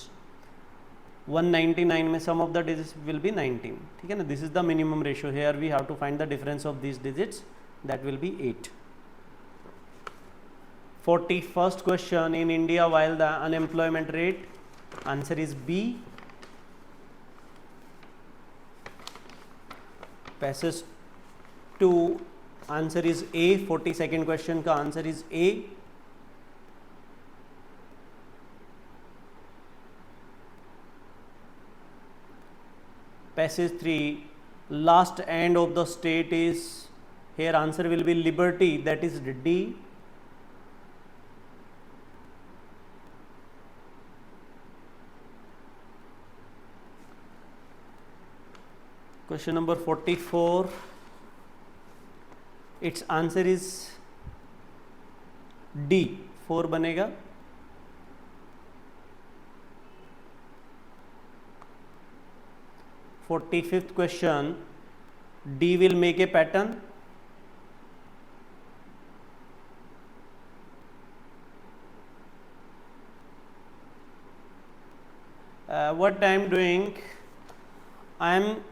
199 में sum of the digits will be 19, ठीक है ना। This is the minimum ratio. Here we have to find the difference of these digits, that will be 8. 41st question, in India while the unemployment rate, answer is B. Passes to answer is A. 42nd question का answer is A. Passage 3, last end of the state is, here answer will be liberty, that is D. Question number 44, it's answer is D, 4 बनेगा। Fifth question, D will make a pattern. what I am doing, I am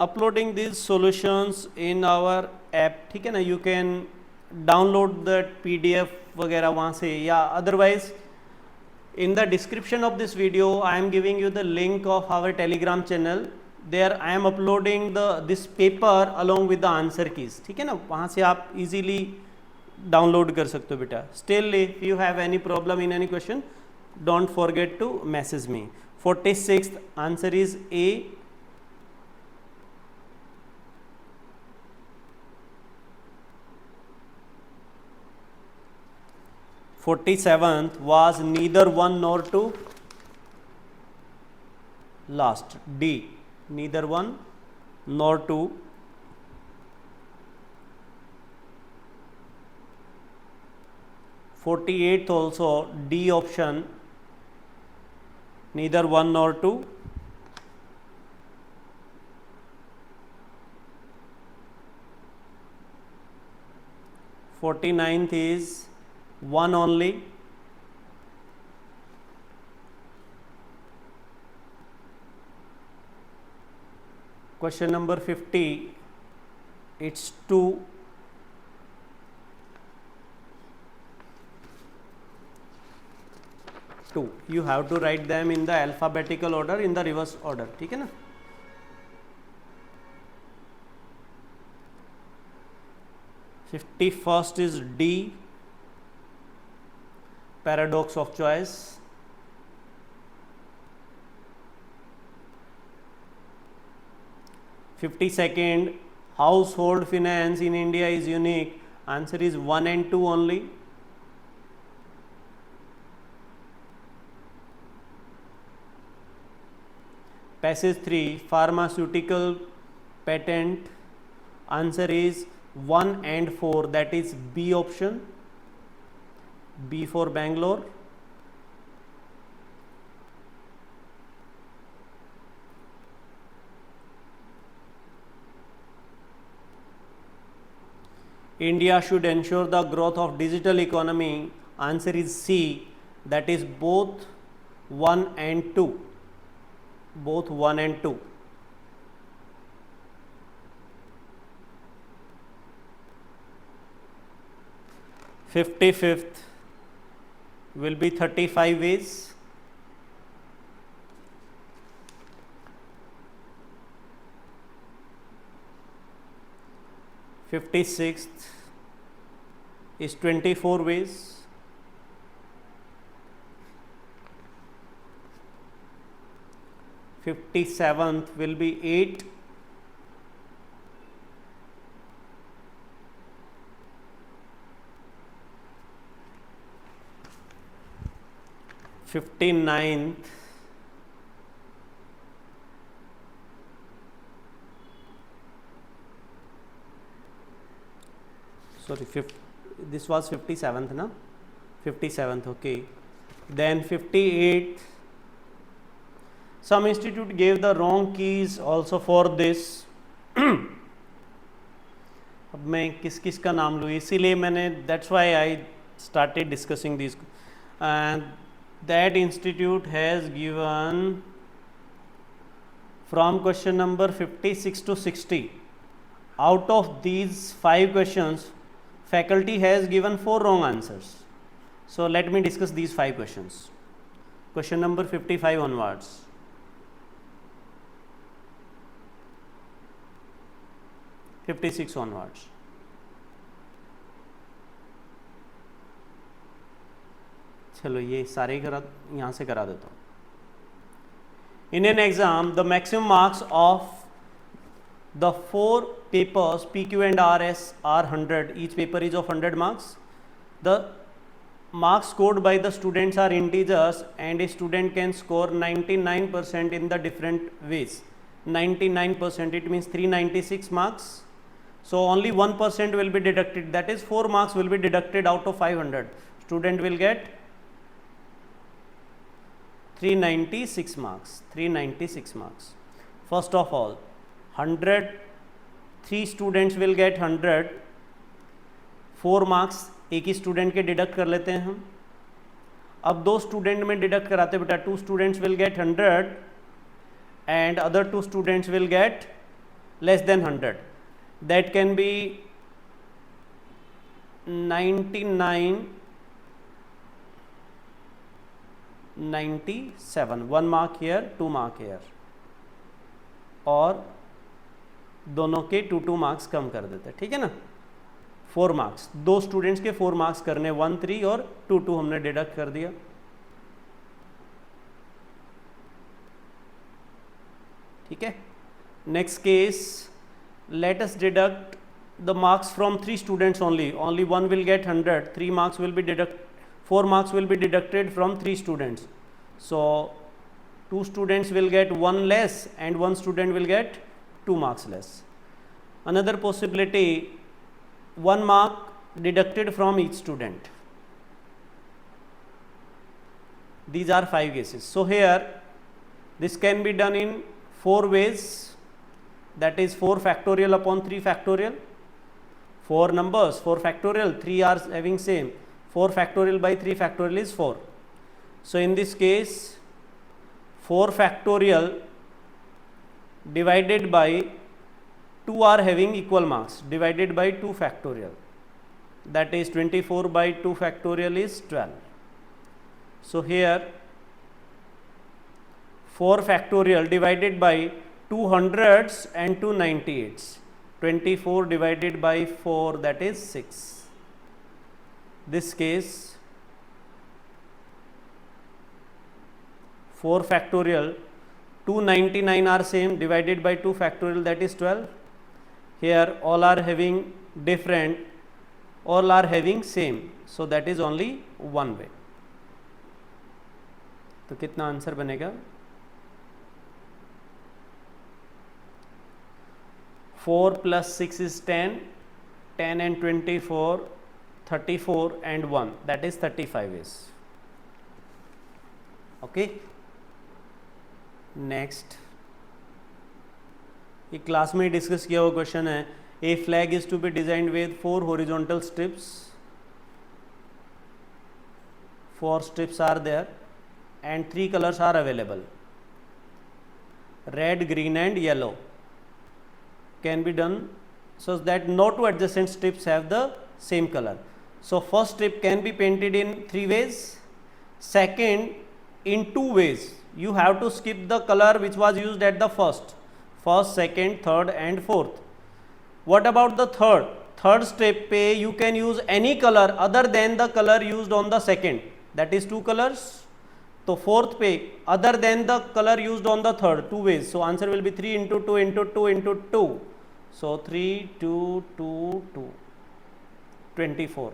uploading these solutions in our app, ठीक है ना। you can download that PDF वगैरह वहाँ से, या otherwise In the description of this video I am giving you the link of our Telegram channel. There I am uploading this paper along with the answer keys. ठीक है ना, वहाँ से आप easily डाउनलोड कर सकते हो बेटा. Still if you have any problem in any question, don't forget to message me. 46th answer is A. 47th was neither one nor two. Last D, neither one nor two. 48th also D option, neither one nor two. 49th is one only. Question number 50, it's two. You have to write them in the alphabetical order, in the reverse order. ठीक है ना. First is D, paradox of choice. 52nd, household finance in India is unique. Answer is 1 and 2 only. Passage 3, pharmaceutical patent. Answer is 1 and 4, that is B option, B for Bangalore. India should ensure the growth of digital economy. Answer is C, that is both 1 and 2. Both 1 and 2. Fifth will be 35 ways. Fifty-sixth is 24 ways. 57th will be 8. 59th this was 57th na, 57th, okay. Then 58th, some institute gave the wrong keys also for this. अब मैं किस किस का नाम लूँ, इसीलिए मैंने that's why I started discussing these. And that institute has given from question number 56 to 60. Out of these 5 questions, faculty has given 4 wrong answers. So let me discuss these 5 questions. Question number 55 onwards. (56) onwards. चलो ये सारे यहाँ से करा देता हूँ. In an exam, the maximum marks of the 4 papers PQ and RS are 100. Each paper is of 100 marks. The marks scored by the students are integers, and a student can score 99% in the different ways. 99%, it means 396 marks. So only 1% will be deducted, that is 4 marks will be deducted out of 500. Student will get 396 marks. 396 marks. First of all, 100, 3 students will get 100. 4 marks एक ही student के deduct कर लेते हैं हम. अब 2 student में deduct कराते बेटा. 2 students will get 100 and other 2 students will get less than 100. That can be 99 97, 1 mark here, 2 mark here, और दोनों के 2 मार्क्स कम कर देते हैं, ठीक है ना। 4 मार्क्स, 2 स्टूडेंट्स के 4 मार्क्स करने, 1 3 और 2 हमने डिडक्ट कर दिया। ठीक है, next case, let us deduct the marks from 3 students only 1 will get 100, 3 marks will be 4 marks will be deducted from 3 students, so 2 students will get 1 less and 1 student will get 2 marks less. Another possibility, 1 mark deducted from each student. These are 5 cases. So here this can be done in 4 ways, that is 4 factorial upon 3 factorial. 4 numbers, 4 factorial, 3 are having same, 4 factorial by 3 factorial is 4. So in this case 4 factorial divided by 2 are having equal marks, divided by 2 factorial, that is 24 by 2 factorial is 12. So here 4 factorial divided by 2 hundreds and 2 98s, 24 divided by 4, that is 6. This case 4 factorial, 299 are same, divided by 2 factorial, that is 12. Here all are having different, all are having same, so that is only one way. तो कितना answer बनेगा? 4 plus 6 is 10, 10 and 24, 34 and 1, that is 35 is. Okay. Next, ये class में discuss किया हुआ question है, a flag is to be designed with 4 horizontal strips, 4 strips are there and 3 colors are available, red, green and yellow. Can be done so that no 2 adjacent strips have the same color. So first strip can be painted in 3 ways, second in 2 ways. You have to skip the color which was used at the first, second, third and fourth. What about the third strip पे you can use any color other than the color used on the second, that is 2 colors. तो fourth पे other than the colour used on the third, 2 ways. So answer will be 3 into 2 into 2 into 2. So 3 2 2 2 24.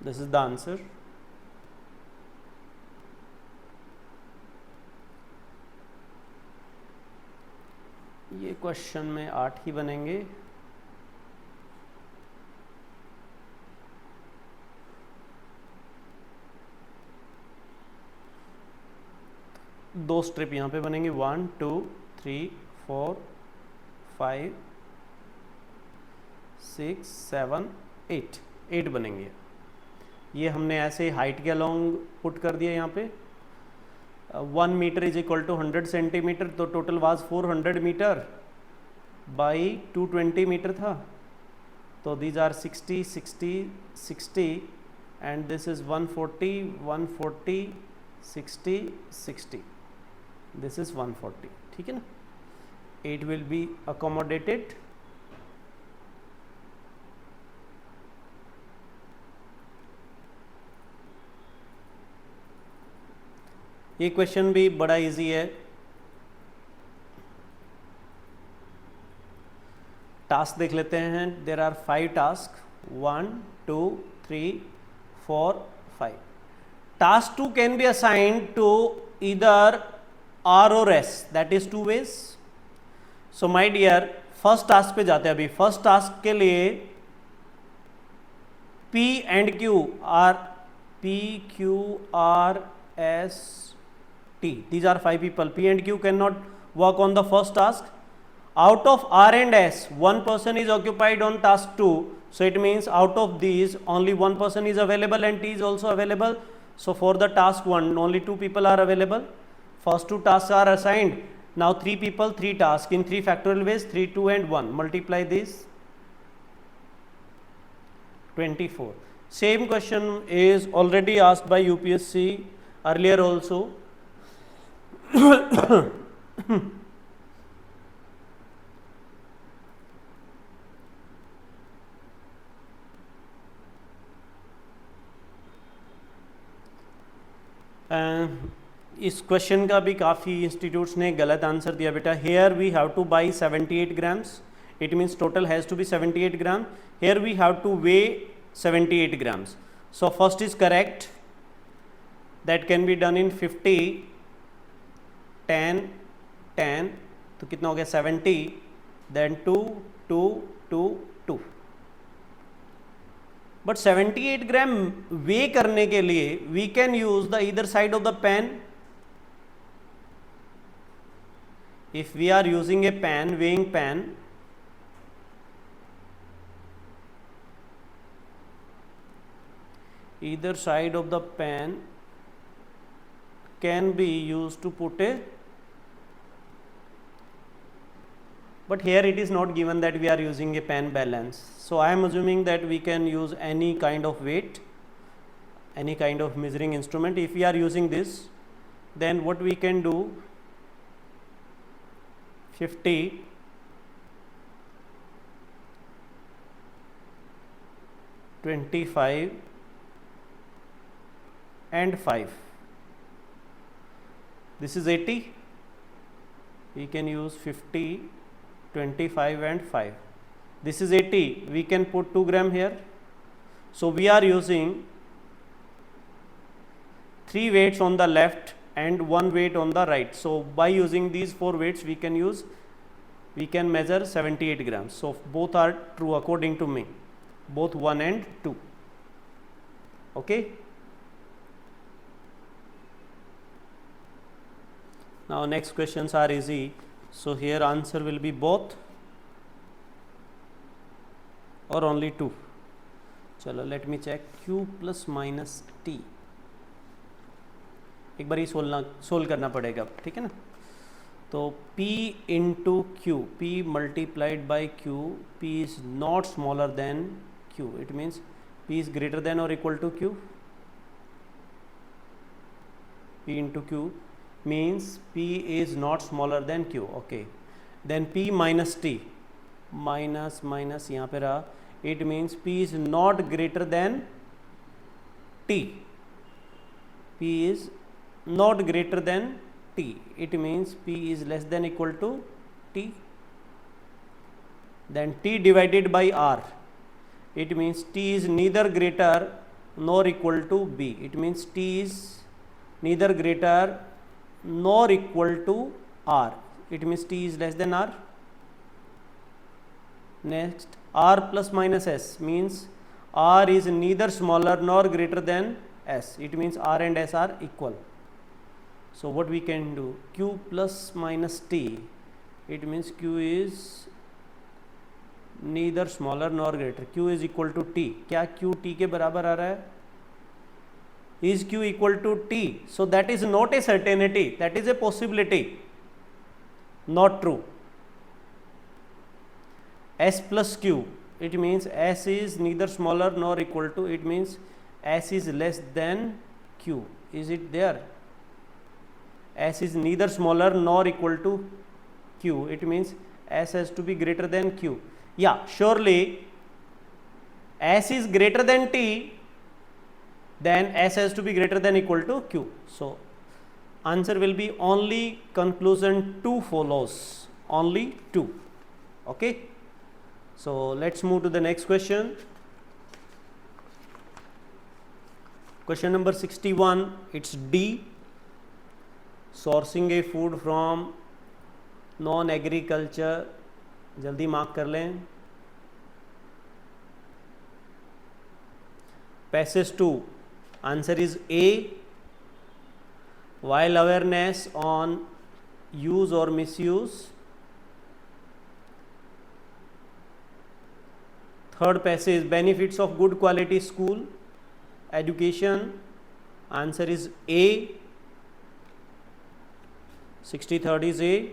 This is the answer. ये question में 8 ही बनेंगे. दो strip यहाँ पे बनेंगे, 1 2 3 4 5 6 7 8 बनेंगे. ये हमने ऐसे हाइट के अलोंग पुट कर दिया. यहाँ पे 1 metre is equal to 100 centimetre, तो total was 400 metre by 220 metre था. तो these are 60 60 60 and this is 140 140 60 60. This is 140. ठीक है ना. 8 will be accommodated. ये क्वेश्चन भी बड़ा इजी है. टास्क देख लेते हैं. There are 5 task, 1 2 3 4 5. Task 2 can be assigned to either R or S, that is 2 ways. So my dear, first task पे जाते हैं. अभी फर्स्ट टास्क के लिए P and Q are P Q R S T. These are 5 people. P and Q cannot work on the first task. Out of R and S, 1 person is occupied on task 2. So it means out of these only 1 person is available and T is also available. So for the task 1 only 2 people are available. First 2 tasks are assigned. Now 3 people, 3 tasks in 3 factorial ways, 3 2 and 1. Multiply this, 24. Same question is already asked by UPSC earlier also. इस क्वेश्चन का भी काफ़ी institutes ने गलत answer दिया बेटा. Here we have to buy 78 grams, it means total has to be 78 gram. Here we have to weigh 78 grams. So first is correct, that can be done in 50, 10, 10, तो कितना हो गया 70, then 2, 2, 2, 2. बट 78 ग्राम वे करने के लिए we can use the either side of the pan. If we are using a pan, weighing pan, either side of the pen can be used to put a, but here it is not given that we are using a pen balance, so I am assuming that we can use any kind of weight, any kind of measuring instrument. If we are using this, then what we can do, 50, 25 and 5, this is 80, we can use 50, 25 and 5, this is 80, we can put 2 gram here. So we are using 3 weights on the left and 1 weight on the right. So by using these 4 weights we can measure 78 grams. So both are true according to me, both 1 and 2. Okay. Now next questions are easy, so here answer will be both or only 2. चलो let me check. Q plus minus T, एक बार ही solve करना पड़ेगा, ठीक है ना. तो P into Q, P multiplied by Q, P is not smaller than Q, it means P is greater than or equal to Q. P into Q means P is not smaller than Q. Okay, then P minus T, minus minus यहाँ पे रहा, it means P is not greater than T. P is not greater than T, it means P is less than equal to T. Then T divided by R, it means T is neither greater nor equal to B, it means T is neither greater nor equal to R, it means T is less than R. Next, R plus minus S means R is neither smaller nor greater than S, it means R and S are equal. So what we can do, Q plus minus T, it means Q is neither smaller nor greater, Q is equal to T. क्या Q T के बराबर आ रहा है? Is Q equal to T? So that is not a certainty, that is a possibility, not true. S plus Q, it means S is neither smaller nor equal to, it means S is less than Q. Is it there? S is neither smaller nor equal to Q, it means S has to be greater than Q. Yeah, surely S is greater than T, then S has to be greater than equal to Q. So answer will be only conclusion 2 follows, only 2. Okay, so let's move to the next question. Question number 61, it's D. Sourcing a food from non-agriculture, जल्दी mark कर लें. Passage 2, answer is A. While awareness on use or misuse. Third passage, benefits of good quality school education, answer is A. 63rd is A.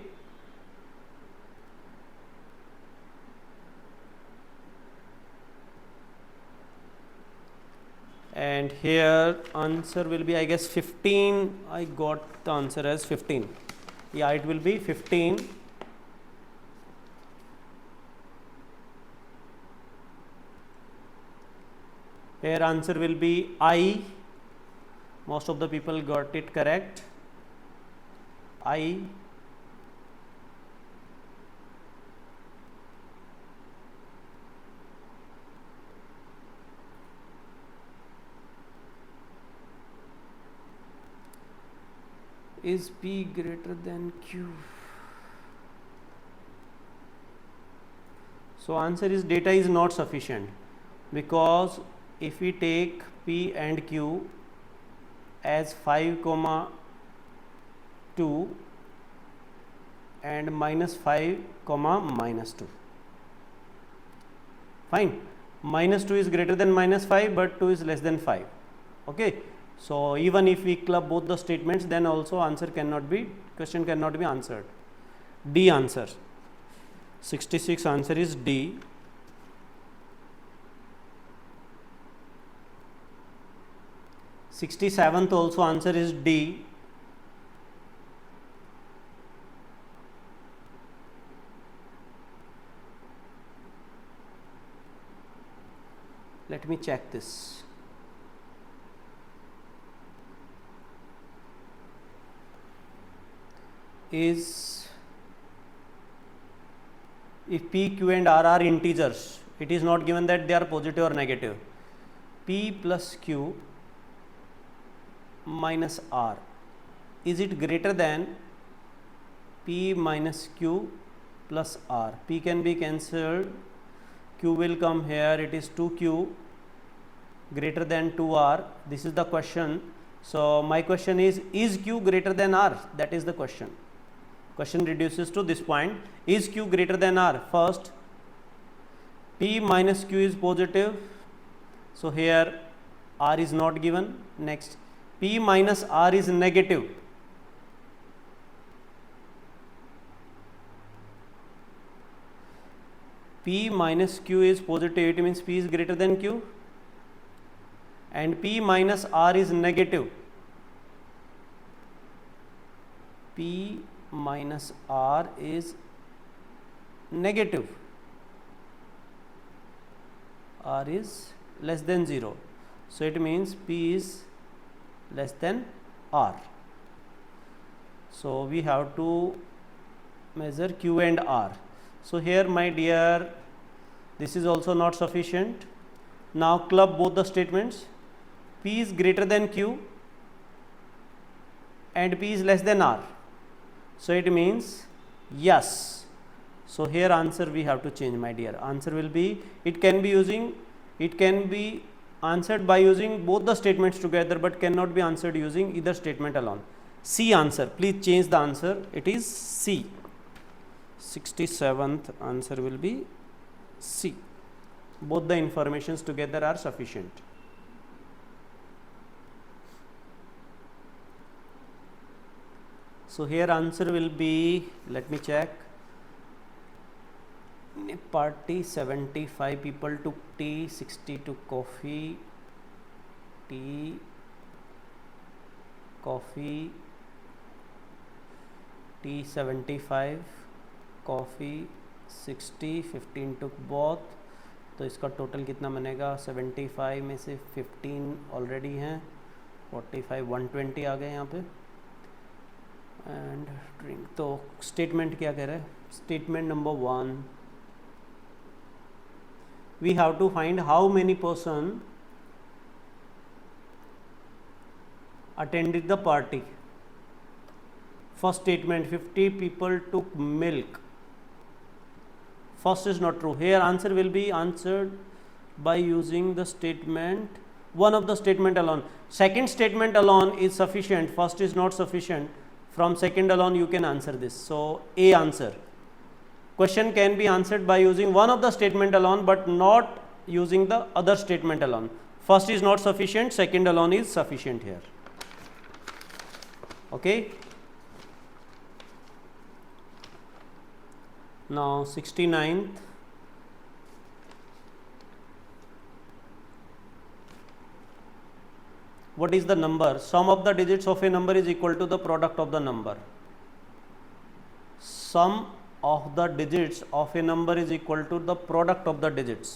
And and here answer will be, I guess, 15. I got the answer as 15. Yeah, it will be 15. Here answer will be I. Most of the people got it correct. I. Is P greater than Q? So answer is data is not sufficient, because if we take P and Q as 5, 2 and -5, -2. Fine. -2 is greater than -5, but 2 is less than 5. Okay. So even if we club both the statements, then also question cannot be answered. D answer. 66 answer is D. 67th also answer is D. Let me check this. Is if P, Q and R are integers, it is not given that they are positive or negative. P plus Q minus R, is it greater than P minus Q plus R? P can be cancelled, Q will come here, it is 2Q greater than 2R. This is the question. So my question is Q greater than R? That is the question. Question reduces to this point. Is Q greater than R? First, P minus Q is positive, so here R is not given. Next, P minus R is negative. P minus Q is positive, it means P is greater than Q, and P minus R is negative. P minus R is negative. R is less than 0. So it means P is less than R. So we have to measure Q and R. So here, my dear, this is also not sufficient. Now club both the statements. P is greater than Q and P is less than R. So it means yes. So here answer we have to change, my dear. Answer will be, it can be answered by using both the statements together, but cannot be answered using either statement alone. C answer. Please change the answer. It is C. 67th answer will be C. Both the informations together are sufficient. So here answer will be, let me check. In a party 75 people took tea, 60 took coffee. Tea, coffee, tea 75, coffee 60, 15 took both. तो इसका total कितना बनेगा? 75 में से 15 already हैं, 45, 120 आ गए यहाँ पे. And drink. तो स्टेटमेंट क्या कह रहा है? Statement number 1, we have to find how many person attended the party. First statement, 50 people took milk. First is not true. Here answer will be answered by using the statement, one of the statement alone. Second statement alone is sufficient. First is not sufficient. From second alone you can answer this. So A answer. Question can be answered by using one of the statement alone, but not using the other statement alone. First is not sufficient. Second alone is sufficient here. Okay. Now 69th. what is the number? Sum of the digits of a number is equal to the product of the number. Sum of the digits of a number is equal to the product of the digits.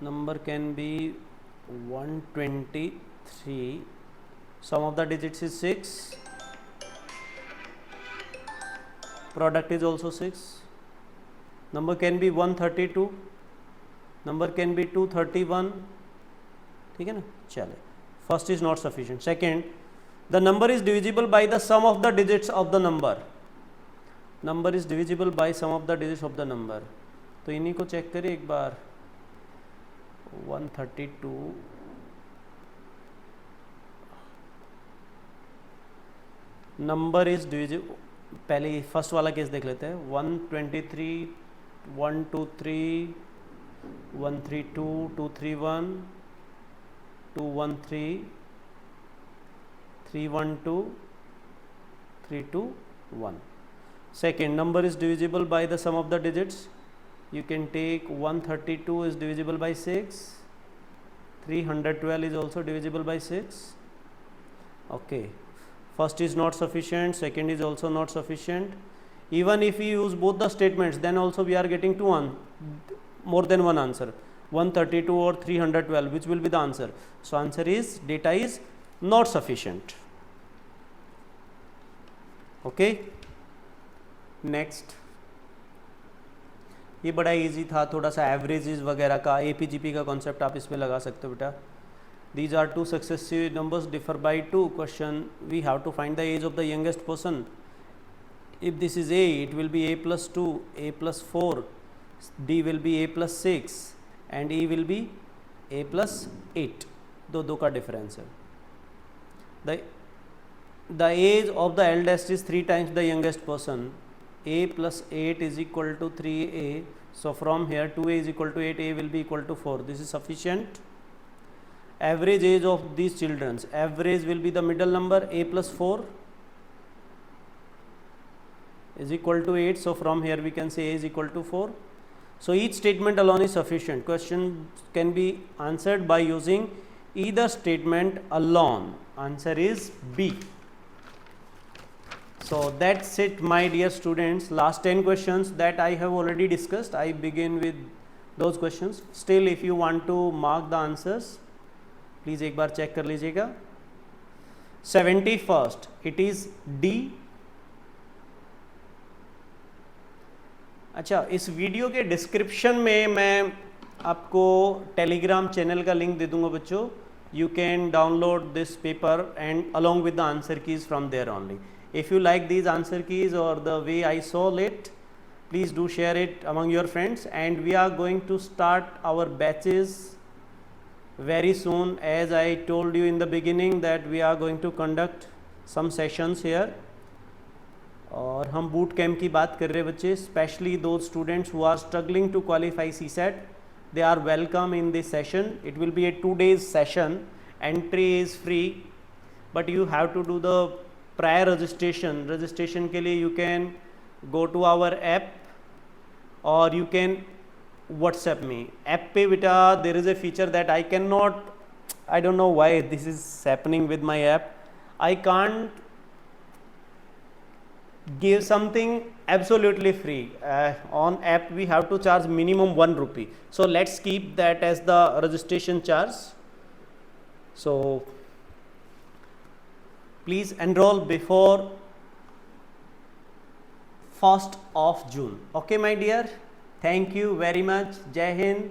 Number can be 123. Sum of the digits is 6. Product is also 6. Number can be 132. Number can be 231. ठीक है ना, चले. First is not sufficient. Second, the number is divisible by the sum of the digits of the number. Number is divisible by sum of the digits of the number. तो इन्हीं को check करिए एक बार. 132 number is divisible. पहले first वाला case देख लेते हैं. 123, 123, 132, 231, 213, 312, 321. Second, number is divisible by the sum of the digits. You can take 132 is divisible by 6. 312 is also divisible by 6. Okay. First is not sufficient, second is also not sufficient. Even if we use both the statements, then also we are getting more than one answer. 132 or 312, which will be the answer? So answer is, data is not sufficient. Okay. Next. ये बड़ा easy था, थोड़ा सा averages वगैरह का, AP GP का concept आप इसमें लगा सकते हो बेटा. These are two successive numbers differ by 2. Question, we have to find the age of the youngest person. If this is A, it will be A plus 2, A plus 4, D will be A plus 6 and E will be A plus 8. दो का difference है. The age of the eldest is 3 times the youngest person. A plus 8 is equal to 3A. So from here 2A is equal to 8, A will be equal to 4. This is sufficient. Average age of these children, average will be the middle number. A plus 4 is equal to 8. So from here we can say A is equal to 4. So each statement alone is sufficient. Question can be answered by using either statement alone. Answer is B. So that's it, my dear students. Last 10 questions that I have already discussed. I begin with those questions. Still, if you want to mark the answers, please एक बार check कर लीजिएगा. 71st, it is D. अच्छा, इस video के description में मैं आपको Telegram channel का लिंक दे दूंगा बच्चों. You can download this paper and along with the answer keys from there only. If you like these answer keys और the way I solve it, please do share it among your friends. And we are going to start our batches very soon. As I told you in the beginning that we are going to conduct some sessions here. और हम boot camp की बात कर रहे हैं बच्चे. Specially those students who are struggling to qualify CSAT, they are welcome in this session. It will be a 2 days session. Entry is free, but you have to do the prior registration. Registration के लिए you can go to our app or you can WhatsApp me. App पे बेटा there is a feature that I cannot, I don't know why this is happening with my app. I can't give something absolutely free. On app we have to charge minimum 1 rupee. So let's keep that as the registration charge. So please enroll before 1st of June. Okay my dear. Thank you very much. Jai Hind.